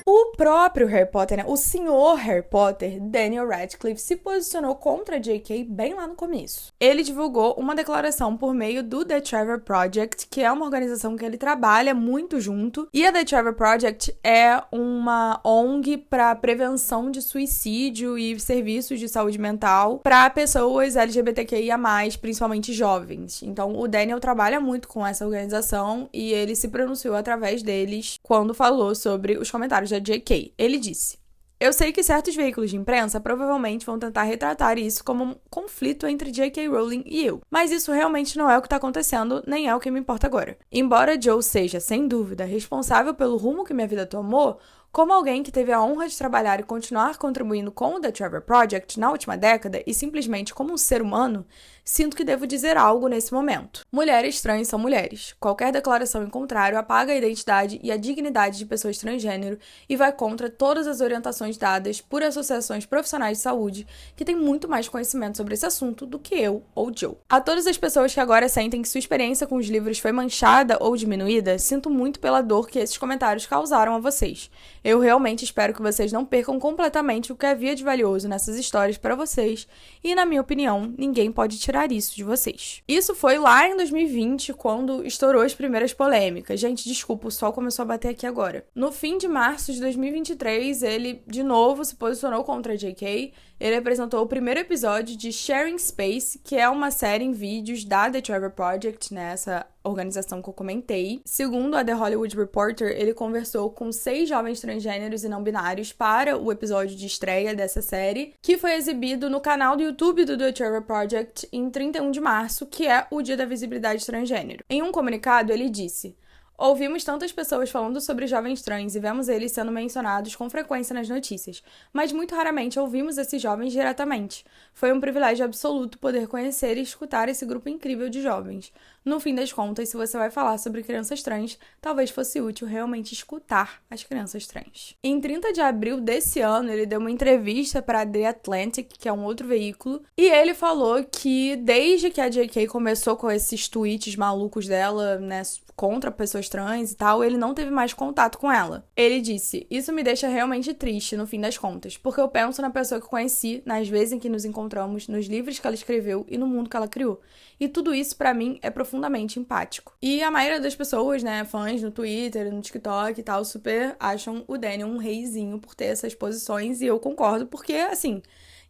O próprio Harry Potter, né? O senhor Harry Potter, Daniel Radcliffe, se posicionou contra a J.K. bem lá no começo. Ele divulgou uma declaração por meio do The Trevor Project, que é uma organização que ele trabalha muito junto. E a The Trevor Project é uma ONG para prevenção de suicídio e serviços de saúde mental para pessoas LGBTQIA+, principalmente jovens. Então, o Daniel trabalha muito com essa organização e ele se pronunciou através deles quando falou sobre os comentários da J.K. Ele disse: "Eu sei que certos veículos de imprensa provavelmente vão tentar retratar isso como um conflito entre J.K. Rowling e eu, mas isso realmente não é o que está acontecendo, nem é o que me importa agora. Embora Joe seja, sem dúvida, responsável pelo rumo que minha vida tomou, como alguém que teve a honra de trabalhar e continuar contribuindo com o The Trevor Project na última década e simplesmente como um ser humano, sinto que devo dizer algo nesse momento. Mulheres trans são mulheres. Qualquer declaração em contrário apaga a identidade e a dignidade de pessoas transgênero e vai contra todas as orientações dadas por associações profissionais de saúde que têm muito mais conhecimento sobre esse assunto do que eu ou Joe. A todas as pessoas que agora sentem que sua experiência com os livros foi manchada ou diminuída, sinto muito pela dor que esses comentários causaram a vocês. Eu realmente espero que vocês não percam completamente o que havia de valioso nessas histórias para vocês e, na minha opinião, ninguém pode tirar isso de vocês." Isso foi lá em 2020, quando estourou as primeiras polêmicas. Gente, desculpa, o sol começou a bater aqui agora. No fim de março de 2023, ele, de novo, se posicionou contra a J.K., ele apresentou o primeiro episódio de Sharing Space, que é uma série em vídeos da The Trevor Project, né, essa organização que eu comentei. Segundo a The Hollywood Reporter, ele conversou com 6 jovens transgêneros e não binários para o episódio de estreia dessa série, que foi exibido no canal do YouTube do The Trevor Project em 31 de março, que é o Dia da Visibilidade Transgênero. Em um comunicado, ele disse: "Ouvimos tantas pessoas falando sobre jovens trans e vemos eles sendo mencionados com frequência nas notícias, mas muito raramente ouvimos esses jovens diretamente. Foi um privilégio absoluto poder conhecer e escutar esse grupo incrível de jovens. No fim das contas, se você vai falar sobre crianças trans, talvez fosse útil realmente escutar as crianças trans." Em 30 de abril desse ano, ele deu uma entrevista para The Atlantic, que é um outro veículo, e ele falou que desde que a J.K. começou com esses tweets malucos dela, né, contra pessoas trans e tal, ele não teve mais contato com ela. Ele disse: "Isso me deixa realmente triste, no fim das contas, porque eu penso na pessoa que conheci, nas vezes em que nos encontramos, nos livros que ela escreveu e no mundo que ela criou. E tudo isso, pra mim, é profundamente empático." E a maioria das pessoas, né, fãs no Twitter, no TikTok e tal, super acham o Daniel um reizinho por ter essas posições, e eu concordo, porque, assim,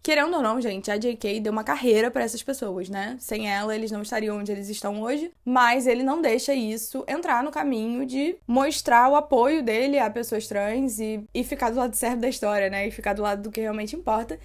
querendo ou não, gente, a J.K. deu uma carreira pra essas pessoas, né? Sem ela, eles não estariam onde eles estão hoje, mas ele não deixa isso entrar no caminho de mostrar o apoio dele a pessoas trans e ficar do lado certo da história, né? E ficar do lado do que realmente importa.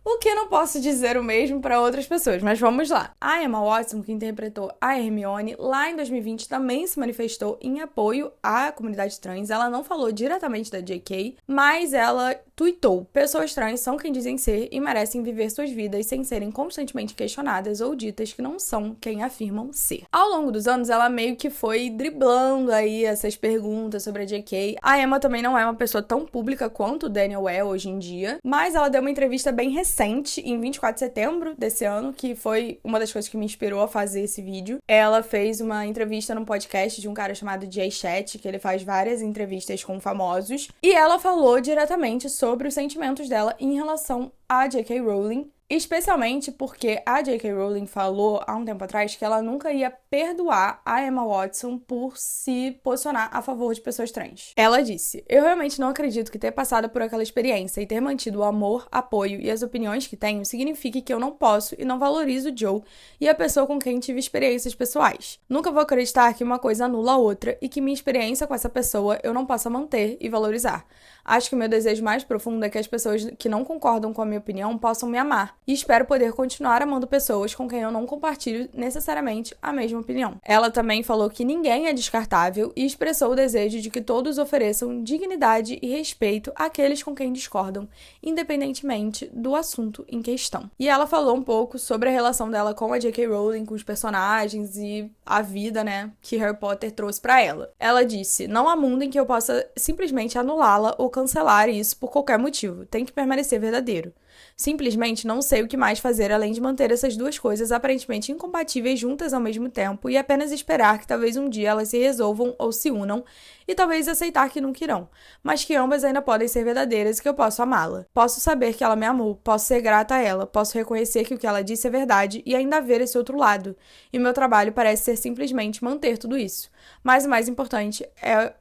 O que eu não posso dizer o mesmo para outras pessoas, mas vamos lá. A Emma Watson, que interpretou a Hermione, lá em 2020 também se manifestou em apoio à comunidade trans. Ela não falou diretamente da J.K., mas ela tuitou: "Pessoas trans são quem dizem ser e merecem viver suas vidas sem serem constantemente questionadas ou ditas que não são quem afirmam ser." Ao longo dos anos, ela meio que foi driblando aí essas perguntas sobre a J.K. A Emma também não é uma pessoa tão pública quanto o Daniel é hoje em dia, mas ela deu uma entrevista bem recente, em 24 de setembro desse ano, que foi uma das coisas que me inspirou a fazer esse vídeo. Ela fez uma entrevista num podcast de um cara chamado Jay Shetty, que ele faz várias entrevistas com famosos, e ela falou diretamente sobre os sentimentos dela em relação a J.K. Rowling Especialmente porque a J.K. Rowling falou há um tempo atrás que ela nunca ia perdoar a Emma Watson por se posicionar a favor de pessoas trans. Ela disse: "Eu realmente não acredito que ter passado por aquela experiência e ter mantido o amor, apoio e as opiniões que tenho signifique que eu não posso e não valorizo Joe e a pessoa com quem tive experiências pessoais. Nunca vou acreditar que uma coisa anula a outra e que minha experiência com essa pessoa eu não possa manter e valorizar. Acho que o meu desejo mais profundo é que as pessoas que não concordam com a minha opinião possam me amar. E espero poder continuar amando pessoas com quem eu não compartilho necessariamente a mesma opinião." Ela também falou que ninguém é descartável e expressou o desejo de que todos ofereçam dignidade e respeito àqueles com quem discordam, independentemente do assunto em questão. E ela falou um pouco sobre a relação dela com a J.K. Rowling, com os personagens e a vida, né, que Harry Potter trouxe pra ela. Ela disse: "Não há mundo em que eu possa simplesmente anulá-la ou cancelar isso por qualquer motivo. Tem que permanecer verdadeiro. Simplesmente não sei o que mais fazer além de manter essas duas coisas aparentemente incompatíveis juntas ao mesmo tempo e apenas esperar que talvez um dia elas se resolvam ou se unam e talvez aceitar que nunca irão, mas que ambas ainda podem ser verdadeiras e que eu posso amá-la. Posso saber que ela me amou, posso ser grata a ela, posso reconhecer que o que ela disse é verdade e ainda ver esse outro lado. E meu trabalho parece ser simplesmente manter tudo isso. Mas o mais importante é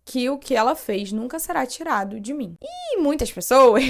que o que ela fez nunca será tirado de mim." E muitas pessoas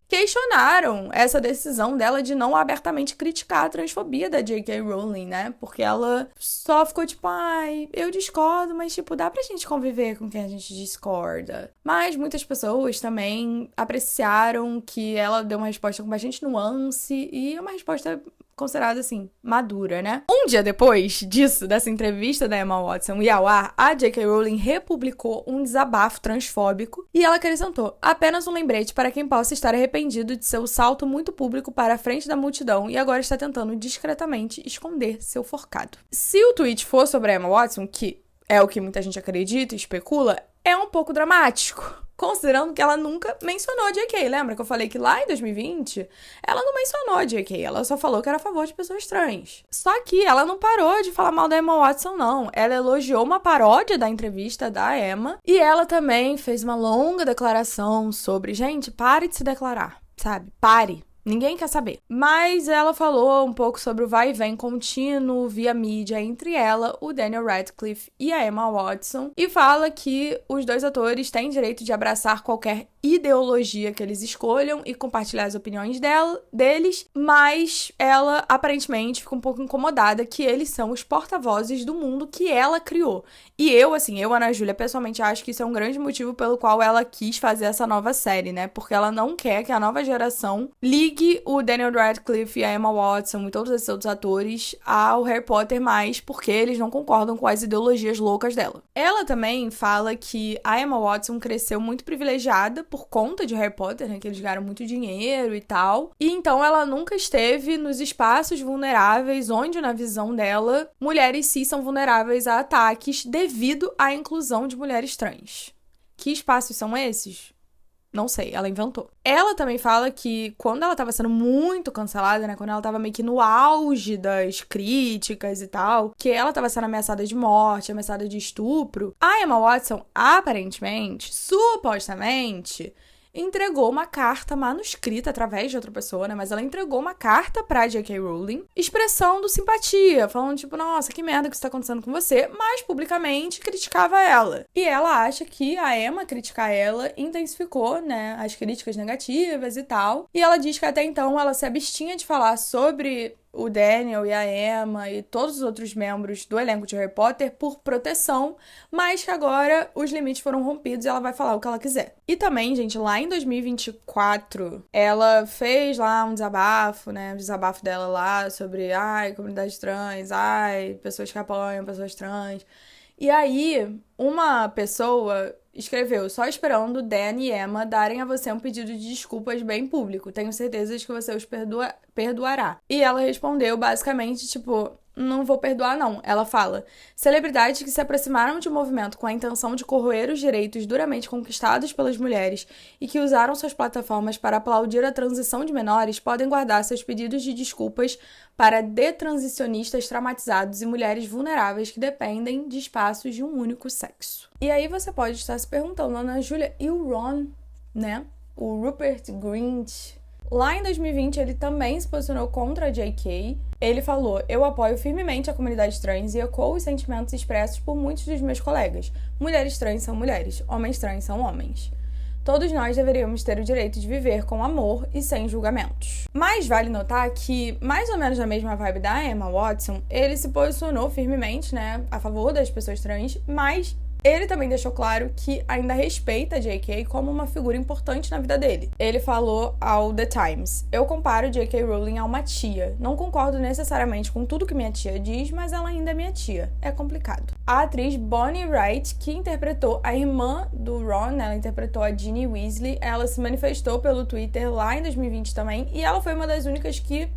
questionaram essa decisão dela de não abertamente criticar a transfobia da J.K. Rowling, né? Porque ela só ficou tipo, ai, eu discordo, mas tipo, dá pra gente conviver com quem a gente discorda. Mas muitas pessoas também apreciaram que ela deu uma resposta com bastante nuance e uma resposta considerada, assim, madura, né? Um dia depois disso, dessa entrevista da Emma Watson e ao ar, a J.K. Rowling republicou um desabafo transfóbico e ela acrescentou: "Apenas um lembrete para quem possa estar arrependido de seu salto muito público para a frente da multidão e agora está tentando discretamente esconder seu forcado." Se o tweet for sobre a Emma Watson, que é o que muita gente acredita e especula, é um pouco dramático, considerando que ela nunca mencionou a J.K. Lembra que eu falei que lá em 2020 ela não mencionou a J.K., ela só falou que era a favor de pessoas trans. Só que ela não parou de falar mal da Emma Watson, não. Ela elogiou uma paródia da entrevista da Emma e ela também fez uma longa declaração sobre, gente, pare de se declarar, sabe? Pare. Ninguém quer saber. Mas ela falou um pouco sobre o vai e vem contínuo via mídia entre ela, o Daniel Radcliffe e a Emma Watson, e fala que os dois atores têm direito de abraçar qualquer ideologia que eles escolham e compartilhar as opiniões deles, mas ela aparentemente fica um pouco incomodada que eles são os porta-vozes do mundo que ela criou. E eu, Ana Júlia, pessoalmente acho que isso é um grande motivo pelo qual ela quis fazer essa nova série, né? Porque ela não quer que a nova geração ligue o Daniel Radcliffe e a Emma Watson e todos esses outros atores ao Harry Potter mais, porque eles não concordam com as ideologias loucas dela. Ela também fala que a Emma Watson cresceu muito privilegiada por conta de Harry Potter, né, que eles ganharam muito dinheiro e tal, e então ela nunca esteve nos espaços vulneráveis onde, na visão dela, mulheres cis são vulneráveis a ataques devido à inclusão de mulheres trans. Que espaços são esses? Não sei, ela inventou. Ela também fala que quando ela tava sendo muito cancelada, né, quando ela tava meio que no auge das críticas e tal, que ela tava sendo ameaçada de morte, ameaçada de estupro, a Emma Watson, aparentemente, supostamente, entregou uma carta manuscrita através de outra pessoa, né? Mas ela entregou uma carta pra J.K. Rowling, expressando simpatia, falando tipo, nossa, que merda que isso tá acontecendo com você, mas publicamente criticava ela. E ela acha que a Emma criticar ela intensificou, né, as críticas negativas e tal. E ela diz que até então ela se abstinha de falar sobre o Daniel e a Emma e todos os outros membros do elenco de Harry Potter por proteção, mas que agora os limites foram rompidos e ela vai falar o que ela quiser. E também, gente, lá em 2024, ela fez lá um desabafo, né, o desabafo dela lá sobre, ai, comunidade trans, ai, pessoas que apoiam pessoas trans. E aí, uma pessoa escreveu: "Só esperando Dan e Emma darem a você um pedido de desculpas bem público. Tenho certeza de que você os perdoará." E ela respondeu basicamente, tipo, não vou perdoar não. Ela fala: "Celebridades que se aproximaram de um movimento com a intenção de corroer os direitos duramente conquistados pelas mulheres e que usaram suas plataformas para aplaudir a transição de menores podem guardar seus pedidos de desculpas para detransicionistas traumatizados e mulheres vulneráveis que dependem de espaços de um único sexo." E aí você pode estar se perguntando, Ana Júlia, e o Ron, né? O Rupert Grint, Lá em 2020, ele também se posicionou contra a JK. Ele falou: eu apoio firmemente a comunidade trans e ecoo os sentimentos expressos por muitos dos meus colegas. Mulheres trans são mulheres, homens trans são homens. Todos nós deveríamos ter o direito de viver com amor e sem julgamentos. Mas vale notar que, mais ou menos na mesma vibe da Emma Watson, ele se posicionou firmemente, a favor das pessoas trans, mas ele também deixou claro que ainda respeita a J.K. como uma figura importante na vida dele. Ele falou ao The Times: eu comparo J.K. Rowling a uma tia. Não concordo necessariamente com tudo que minha tia diz, mas ela ainda é minha tia. É complicado. A atriz Bonnie Wright, que interpretou a irmã do Ron, ela interpretou a Ginny Weasley, ela se manifestou pelo Twitter lá em 2020 também, e ela foi uma das únicas que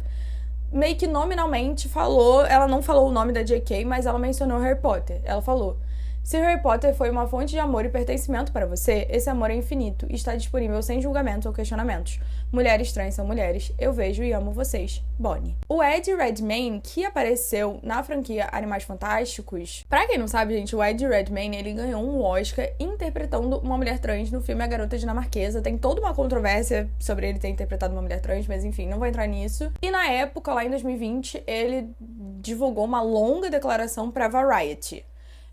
meio que nominalmente falou, ela não falou o nome da J.K., mas ela mencionou Harry Potter. Ela falou: se Harry Potter foi uma fonte de amor e pertencimento para você, esse amor é infinito e está disponível sem julgamentos ou questionamentos. Mulheres trans são mulheres. Eu vejo e amo vocês. Bonnie. O Ed Redmayne, que apareceu na franquia Animais Fantásticos... Pra quem não sabe, gente, o Ed Redmayne, ele ganhou um Oscar interpretando uma mulher trans no filme A Garota Dinamarquesa. Tem toda uma controvérsia sobre ele ter interpretado uma mulher trans, mas enfim, não vou entrar nisso. E na época, lá em 2020, ele divulgou uma longa declaração pra Variety.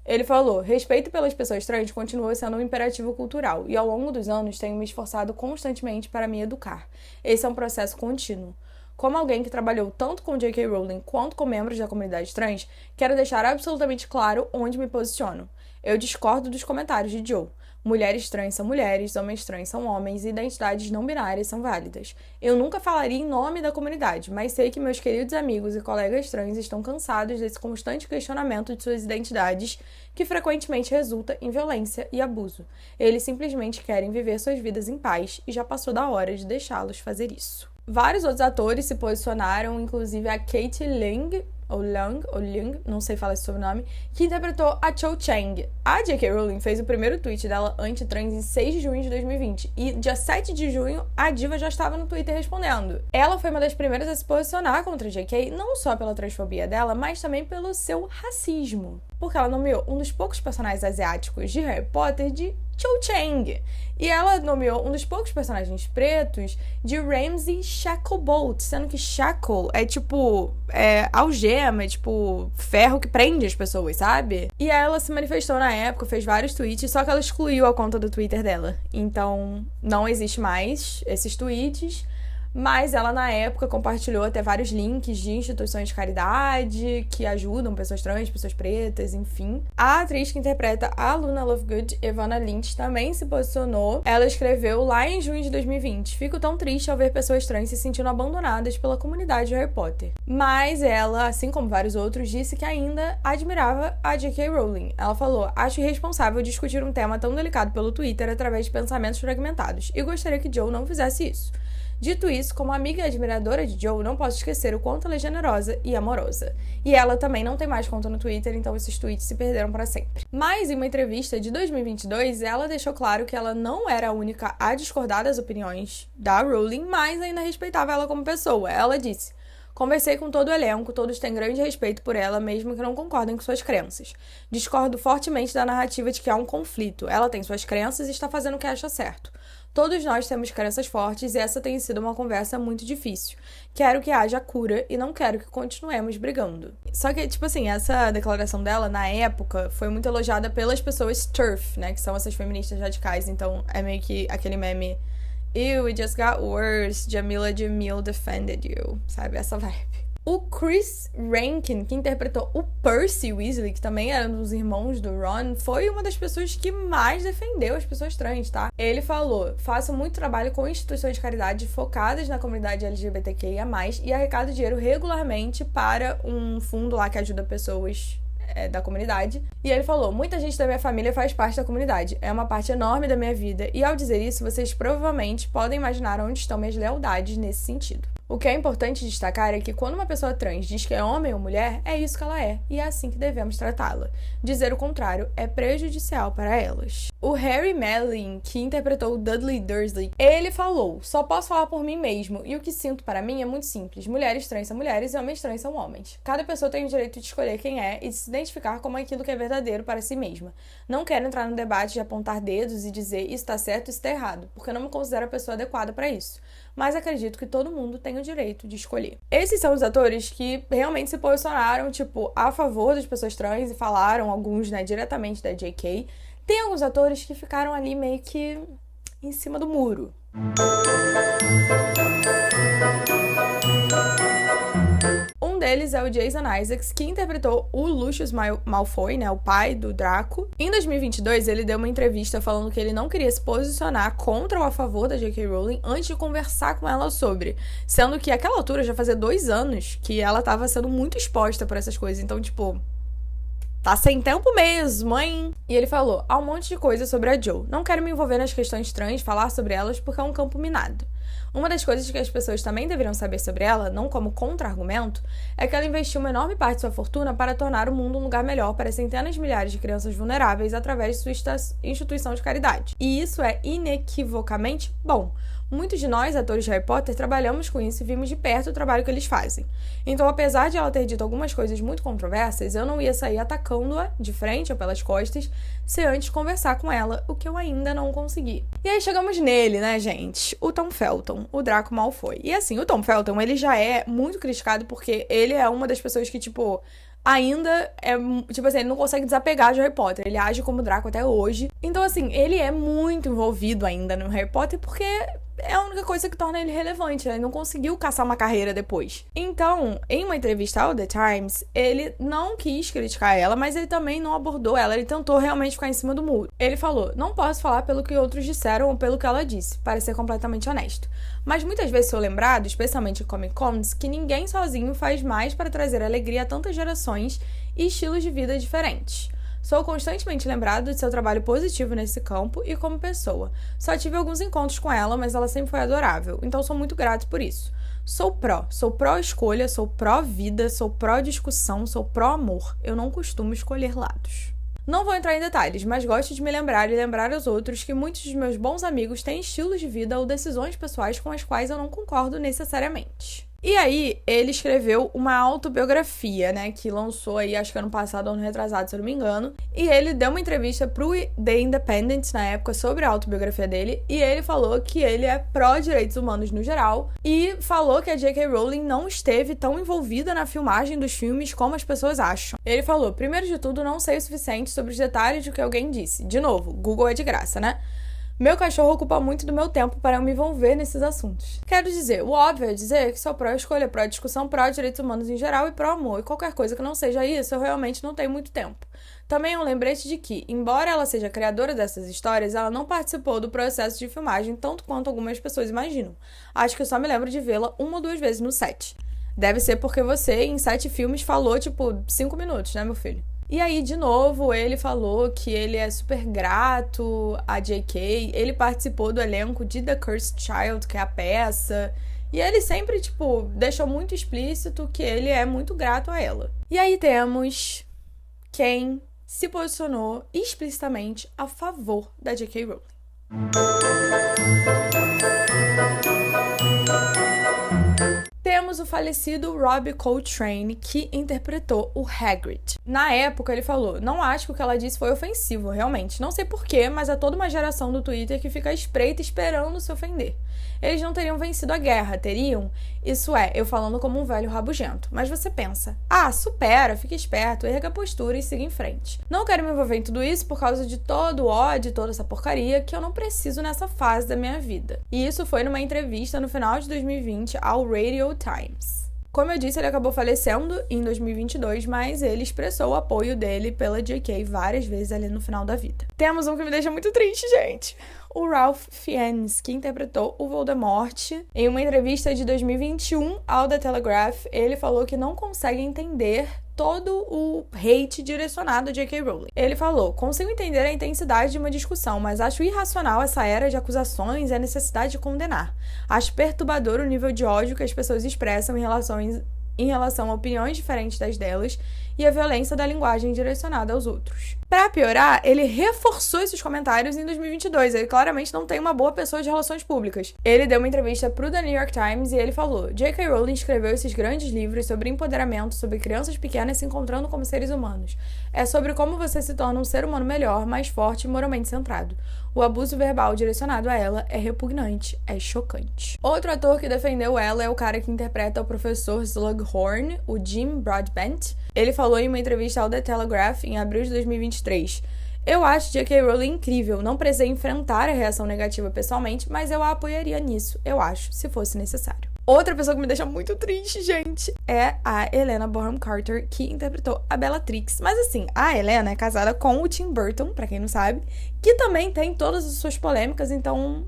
Ele falou: respeito pelas pessoas trans continua sendo um imperativo cultural e ao longo dos anos tenho me esforçado constantemente para me educar. Esse é um processo contínuo. Como alguém que trabalhou tanto com J.K. Rowling quanto com membros da comunidade trans, quero deixar absolutamente claro onde me posiciono. Eu discordo dos comentários de Joe. Mulheres trans são mulheres, homens trans são homens e identidades não binárias são válidas. Eu nunca falaria em nome da comunidade, mas sei que meus queridos amigos e colegas trans estão cansados desse constante questionamento de suas identidades, que frequentemente resulta em violência e abuso. Eles simplesmente querem viver suas vidas em paz e já passou da hora de deixá-los fazer isso. Vários outros atores se posicionaram, inclusive a Katie Leung, não sei falar esse sobrenome, que interpretou a Cho Chang. A J.K. Rowling fez o primeiro tweet dela anti-trans em 6 de junho de 2020 e dia 7 de junho a diva já estava no Twitter respondendo. Ela foi uma das primeiras a se posicionar contra a J.K., não só pela transfobia dela, mas também pelo seu racismo, porque ela nomeou um dos poucos personagens asiáticos de Harry Potter de Cho Chang. E ela nomeou um dos poucos personagens pretos de Ramsay Shacklebolt, sendo que shackle é tipo algema, é tipo ferro que prende as pessoas, sabe? E ela se manifestou na época, fez vários tweets, só que ela excluiu a conta do Twitter dela. Então não existe mais esses tweets. Mas ela, na época, compartilhou até vários links de instituições de caridade que ajudam pessoas trans, pessoas pretas, enfim. A atriz que interpreta a Luna Lovegood, Evanna Lynch, também se posicionou. Ela escreveu lá em junho de 2020: fico tão triste ao ver pessoas trans se sentindo abandonadas pela comunidade de Harry Potter. Mas ela, assim como vários outros, disse que ainda admirava a J.K. Rowling. Ela falou: acho irresponsável discutir um tema tão delicado pelo Twitter através de pensamentos fragmentados, e gostaria que Joe não fizesse isso. Dito isso, como amiga e admiradora de Joe, não posso esquecer o quanto ela é generosa e amorosa. E ela também não tem mais conta no Twitter, então esses tweets se perderam para sempre. Mas em uma entrevista de 2022, ela deixou claro que ela não era a única a discordar das opiniões da Rowling, mas ainda respeitava ela como pessoa. Ela disse: conversei com todo o elenco, todos têm grande respeito por ela, mesmo que não concordem com suas crenças. Discordo fortemente da narrativa de que há um conflito. Ela tem suas crenças e está fazendo o que acha certo. Todos nós temos crenças fortes e essa tem sido uma conversa muito difícil. Quero que haja cura e não quero que continuemos brigando. Só que, tipo assim, essa declaração dela, na época, foi muito elogiada pelas pessoas TERF, né? Que são essas feministas radicais. Então, é meio que aquele meme: Ew, it just got worse. Jamila Jamil defended you. Sabe? Essa vibe. O Chris Rankin, que interpretou o Percy Weasley, que também era um dos irmãos do Ron, foi uma das pessoas que mais defendeu as pessoas trans, tá? Ele falou: faço muito trabalho com instituições de caridade focadas na comunidade LGBTQIA+, e arrecado dinheiro regularmente para um fundo lá que ajuda pessoas da comunidade. E ele falou: muita gente da minha família faz parte da comunidade. É uma parte enorme da minha vida. E ao dizer isso, vocês provavelmente podem imaginar onde estão minhas lealdades nesse sentido. O que é importante destacar é que quando uma pessoa trans diz que é homem ou mulher, é isso que ela é. E é assim que devemos tratá-la. Dizer o contrário é prejudicial para elas. O Harry Melling, que interpretou o Dudley Dursley, ele falou: só posso falar por mim mesmo, e o que sinto para mim é muito simples. Mulheres trans são mulheres e homens trans são homens. Cada pessoa tem o direito de escolher quem é e de se identificar como aquilo que é verdadeiro para si mesma. Não quero entrar no debate de apontar dedos e dizer isso tá certo e isso tá errado, porque eu não me considero a pessoa adequada para isso. Mas acredito que todo mundo tem o direito de escolher. Esses são os atores que realmente se posicionaram, tipo, a favor das pessoas trans e falaram, alguns, né, diretamente da JK. Tem alguns atores que ficaram ali meio que em cima do muro. Um deles é o Jason Isaacs, que interpretou o Lucius Malfoy, né, o pai do Draco. Em 2022, ele deu uma entrevista falando que ele não queria se posicionar contra ou a favor da J.K. Rowling antes de conversar com ela sobre. Sendo que, àquela altura, já fazia 2 anos que ela estava sendo muito exposta por essas coisas. Então, tipo, tá sem tempo mesmo, hein? E ele falou: há um monte de coisa sobre a Jo. Não quero me envolver nas questões trans, falar sobre elas, porque é um campo minado. Uma das coisas que as pessoas também deveriam saber sobre ela, não como contra-argumento, é que ela investiu uma enorme parte de sua fortuna para tornar o mundo um lugar melhor para centenas de milhares de crianças vulneráveis através de sua instituição de caridade. E isso é inequivocamente bom. Muitos de nós, atores de Harry Potter, trabalhamos com isso e vimos de perto o trabalho que eles fazem. Então, apesar de ela ter dito algumas coisas muito controversas, eu não ia sair atacando-a de frente ou pelas costas, se antes conversar com ela, o que eu ainda não consegui. E aí chegamos nele, né, gente? O Tom Felton, o Draco Malfoy. E assim, o Tom Felton, ele já é muito criticado porque ele é uma das pessoas que, tipo, ainda é, tipo assim, ele não consegue desapegar de Harry Potter. Ele age como Draco até hoje. Então, assim, ele é muito envolvido ainda no Harry Potter porque é a única coisa que torna ele relevante, né? Ele não conseguiu caçar uma carreira depois. Então, em uma entrevista ao The Times, ele não quis criticar ela, mas ele também não abordou ela. Ele tentou realmente ficar em cima do muro. Ele falou: não posso falar pelo que outros disseram ou pelo que ela disse, para ser completamente honesto. Mas muitas vezes sou lembrado, especialmente em Comic Cons, que ninguém sozinho faz mais para trazer alegria a tantas gerações e estilos de vida diferentes. Sou constantemente lembrado de seu trabalho positivo nesse campo e como pessoa. Só tive alguns encontros com ela, mas ela sempre foi adorável, então sou muito grato por isso. Sou pró-escolha, sou pró-vida, sou pró-discussão, sou pró-amor. Eu não costumo escolher lados. Não vou entrar em detalhes, mas gosto de me lembrar e lembrar aos outros que muitos dos meus bons amigos têm estilos de vida ou decisões pessoais com as quais eu não concordo necessariamente. E aí, ele escreveu uma autobiografia, né, que lançou aí, acho que ano passado ou ano retrasado, se eu não me engano. E ele deu uma entrevista pro The Independent, na época, sobre a autobiografia dele. E ele falou que ele é pró-direitos humanos no geral. E falou que a J.K. Rowling não esteve tão envolvida na filmagem dos filmes como as pessoas acham. Ele falou: primeiro de tudo, não sei o suficiente sobre os detalhes do que alguém disse. De novo, Google é de graça, né? Meu cachorro ocupa muito do meu tempo para eu me envolver nesses assuntos. Quero dizer, o óbvio é dizer que sou pró-escolha, pró-discussão, pró-direitos humanos em geral e pró-amor. E qualquer coisa que não seja isso, eu realmente não tenho muito tempo. Também é um lembrete de que, embora ela seja criadora dessas histórias, ela não participou do processo de filmagem tanto quanto algumas pessoas imaginam. Acho que eu só me lembro de vê-la 1 ou 2 vezes no set. Deve ser porque você, em 7 filmes, falou, 5 minutos, né, meu filho? E aí, de novo, ele falou que ele é super grato a J.K., ele participou do elenco de The Cursed Child, que é a peça, e ele sempre, deixou muito explícito que ele é muito grato a ela. E aí temos quem se posicionou explicitamente a favor da J.K. Rowling. Temos o falecido Robbie Coltrane, que interpretou o Hagrid. Na época, ele falou: não acho que o que ela disse foi ofensivo, realmente. Não sei porquê, mas há toda uma geração do Twitter que fica à espreita esperando se ofender. Eles não teriam vencido a guerra, teriam? Isso é, eu falando como um velho rabugento. Mas você pensa: supera, fica esperto, erga a postura e siga em frente. Não quero me envolver em tudo isso por causa de todo o ódio, toda essa porcaria que eu não preciso nessa fase da minha vida. E isso foi numa entrevista no final de 2020 ao Radio Times. Como eu disse, ele acabou falecendo em 2022, mas ele expressou o apoio dele pela J.K. várias vezes ali no final da vida. Temos um que me deixa muito triste, gente. O Ralph Fiennes, que interpretou o Voldemort. Em uma entrevista de 2021 ao The Telegraph, ele falou que não consegue entender todo o hate direcionado a J.K. Rowling. Ele falou: consigo entender a intensidade de uma discussão, mas acho irracional essa era de acusações e a necessidade de condenar. Acho perturbador o nível de ódio que as pessoas expressam em relação a opiniões diferentes das delas, e a violência da linguagem direcionada aos outros. Pra piorar, ele reforçou esses comentários em 2022. Ele claramente não tem uma boa pessoa de relações públicas. Ele deu uma entrevista pro The New York Times e ele falou: J.K. Rowling escreveu esses grandes livros sobre empoderamento, sobre crianças pequenas se encontrando como seres humanos. É sobre como você se torna um ser humano melhor, mais forte e moralmente centrado. O abuso verbal direcionado a ela é repugnante, é chocante. Outro ator que defendeu ela é o cara que interpreta o professor Slughorn, o Jim Broadbent. Ele falou em uma entrevista ao The Telegraph em abril de 2023. Eu acho J.K. Rowling incrível, não precisei enfrentar a reação negativa pessoalmente, mas eu a apoiaria nisso, eu acho, se fosse necessário. Outra pessoa que me deixa muito triste, gente, é a Helena Bonham Carter, que interpretou a Bellatrix. Mas assim, a Helena é casada com o Tim Burton, pra quem não sabe, que também tem todas as suas polêmicas, então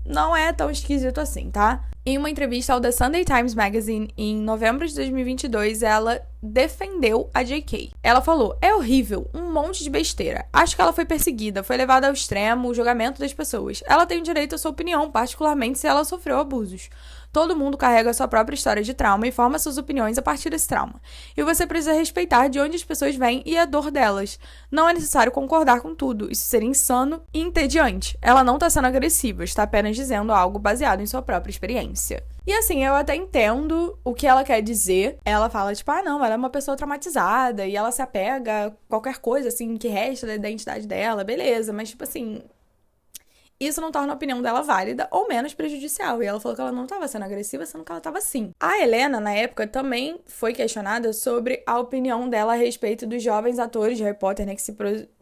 não é tão esquisito assim, tá? Em uma entrevista ao The Sunday Times Magazine em novembro de 2022, ela defendeu a J.K. Ela falou: é horrível, um monte de besteira. Acho que ela foi perseguida, foi levada ao extremo, o julgamento das pessoas. Ela tem o direito à sua opinião, particularmente se ela sofreu abusos. Todo mundo carrega a sua própria história de trauma e forma suas opiniões a partir desse trauma. E você precisa respeitar de onde as pessoas vêm e a dor delas. Não é necessário concordar com tudo. Isso seria insano e entediante. Ela não tá sendo agressiva, está apenas dizendo algo baseado em sua própria experiência. E assim, eu até entendo o que ela quer dizer. Ela fala, tipo, não, ela é uma pessoa traumatizada e ela se apega a qualquer coisa, assim, que resta da identidade dela, beleza. Mas, tipo assim, isso não torna a opinião dela válida ou menos prejudicial. E ela falou que ela não estava sendo agressiva, sendo que ela estava sim. A Helena, na época, também foi questionada sobre a opinião dela a respeito dos jovens atores de Harry Potter, né, que se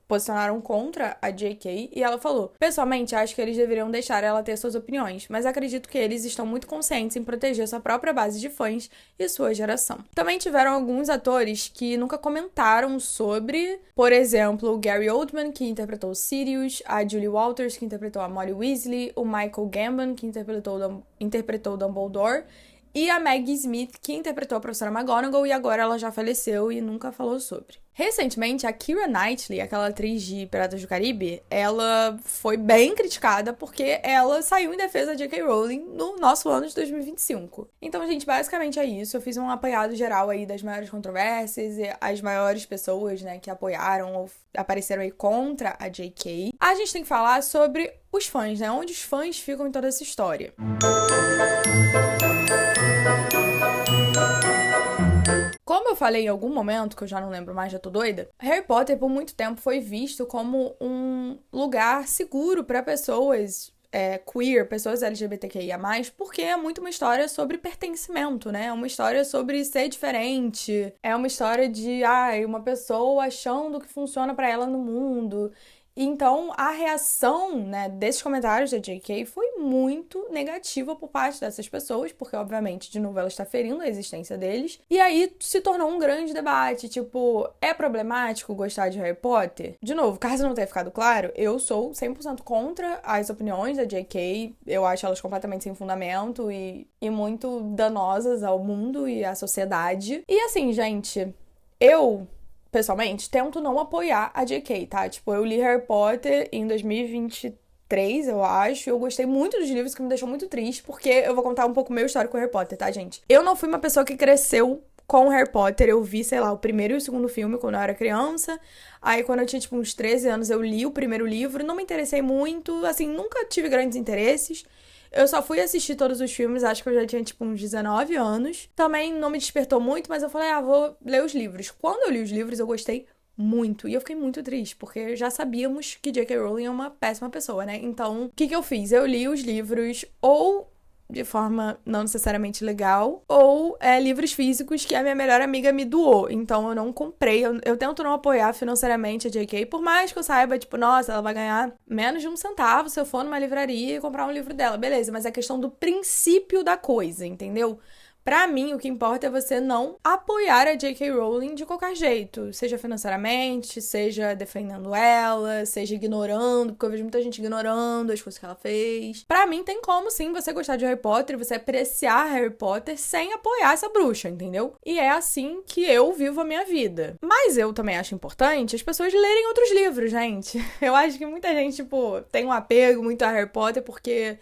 posicionaram contra a J.K. E ela falou: pessoalmente, acho que eles deveriam deixar ela ter suas opiniões, mas acredito que eles estão muito conscientes em proteger sua própria base de fãs e sua geração. Também tiveram alguns atores que nunca comentaram sobre, por exemplo, o Gary Oldman, que interpretou o Sirius, a Julie Walters, que interpretou a Molly Weasley, o Michael Gambon, que interpretou o Dumbledore, e a Maggie Smith, que interpretou a professora McGonagall, e agora ela já faleceu e nunca falou sobre. Recentemente, a Keira Knightley, aquela atriz de Piratas do Caribe, ela foi bem criticada porque ela saiu em defesa de J.K. Rowling no nosso ano de 2025. Então, gente, basicamente é isso. Eu fiz um apanhado geral aí das maiores controvérsias e as maiores pessoas, né, que apoiaram ou apareceram aí contra a J.K. A gente tem que falar sobre os fãs, né? Onde os fãs ficam em toda essa história. Como eu falei em algum momento, que eu já não lembro mais, já tô doida, Harry Potter por muito tempo foi visto como um lugar seguro para pessoas queer, pessoas LGBTQIA+, porque é muito uma história sobre pertencimento, né? É uma história sobre ser diferente, é uma história de, uma pessoa achando que funciona para ela no mundo. Então, a reação, né, desses comentários da J.K. foi muito negativa por parte dessas pessoas, porque, obviamente, de novo, ela está ferindo a existência deles. E aí se tornou um grande debate, tipo, é problemático gostar de Harry Potter? De novo, caso não tenha ficado claro, eu sou 100% contra as opiniões da J.K., eu acho elas completamente sem fundamento e muito danosas ao mundo e à sociedade. E assim, gente, eu pessoalmente, tento não apoiar a J.K., tá? Tipo, eu li Harry Potter em 2023, eu acho, e eu gostei muito dos livros, que me deixou muito triste, porque eu vou contar um pouco meu histórico com Harry Potter, tá, gente? Eu não fui uma pessoa que cresceu com Harry Potter, eu vi, sei lá, o primeiro e o segundo filme quando eu era criança, aí quando eu tinha, tipo, uns 13 anos, eu li o primeiro livro, não me interessei muito, assim, nunca tive grandes interesses. Eu só fui assistir todos os filmes, acho que eu já tinha, tipo, uns 19 anos. Também não me despertou muito, mas eu falei, vou ler os livros. Quando eu li os livros, eu gostei muito. E eu fiquei muito triste, porque já sabíamos que J.K. Rowling é uma péssima pessoa, né? Então, o que eu fiz? Eu li os livros ou de forma não necessariamente legal, ou livros físicos que a minha melhor amiga me doou. Então, eu não comprei. Eu tento não apoiar financeiramente a J.K., por mais que eu saiba, tipo, nossa, ela vai ganhar menos de 1 centavo se eu for numa livraria e comprar um livro dela. Beleza, mas é questão do princípio da coisa, entendeu? Pra mim, o que importa é você não apoiar a J.K. Rowling de qualquer jeito. Seja financeiramente, seja defendendo ela, seja ignorando, porque eu vejo muita gente ignorando as coisas que ela fez. Pra mim, tem como, sim, você gostar de Harry Potter e você apreciar Harry Potter sem apoiar essa bruxa, entendeu? E é assim que eu vivo a minha vida. Mas eu também acho importante as pessoas lerem outros livros, gente. Eu acho que muita gente, tipo, tem um apego muito a Harry Potter porque,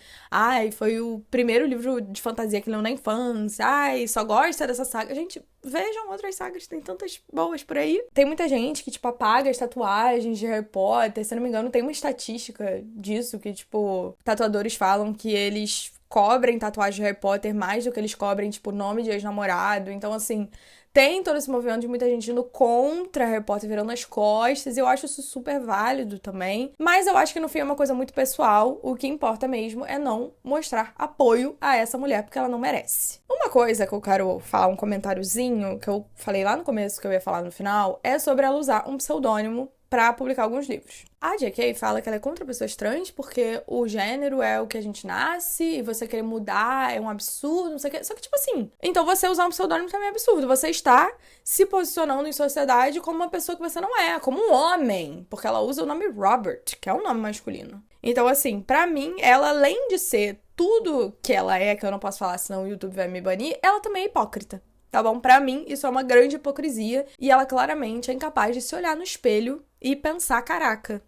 foi o primeiro livro de fantasia que leu na infância. ai, só gosta dessa saga. Gente, vejam outras sagas, tem tantas boas por aí. Tem muita gente que, tipo, apaga as tatuagens de Harry Potter. Se eu não me engano, tem uma estatística disso, que, tipo, tatuadores falam que eles cobrem tatuagem de Harry Potter mais do que eles cobrem, tipo, nome de ex-namorado. Então, assim, tem todo esse movimento de muita gente indo contra Harry Potter, virando as costas, e eu acho isso super válido também. Mas eu acho que no fim é uma coisa muito pessoal. O que importa mesmo é não mostrar apoio a essa mulher, porque ela não merece. Uma coisa que eu quero falar, um comentáriozinho, que eu falei lá no começo, que eu ia falar no final, é sobre ela usar um pseudônimo pra publicar alguns livros. A J.K. fala que ela é contra pessoas trans porque o gênero é o que a gente nasce e você querer mudar é um absurdo, não sei o que. Só que, tipo assim, então você usar um pseudônimo também é absurdo. Você está se posicionando em sociedade como uma pessoa que você não é, como um homem. Porque ela usa o nome Robert, que é um nome masculino. Então, assim, pra mim, ela, além de ser tudo que ela é, que eu não posso falar senão o YouTube vai me banir, ela também é hipócrita. Tá bom? Pra mim, isso é uma grande hipocrisia e ela claramente é incapaz de se olhar no espelho e pensar, caraca,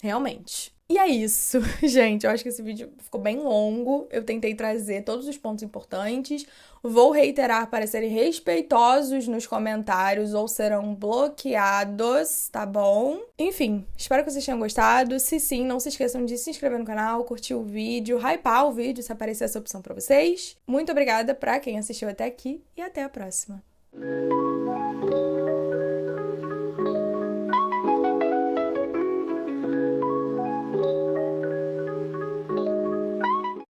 realmente. E é isso, gente. Eu acho que esse vídeo ficou bem longo. Eu tentei trazer todos os pontos importantes. Vou reiterar para serem respeitosos nos comentários ou serão bloqueados, tá bom? Enfim, espero que vocês tenham gostado. Se sim, não se esqueçam de se inscrever no canal, curtir o vídeo, hypar o vídeo se aparecer essa opção para vocês. Muito obrigada para quem assistiu até aqui e até a próxima.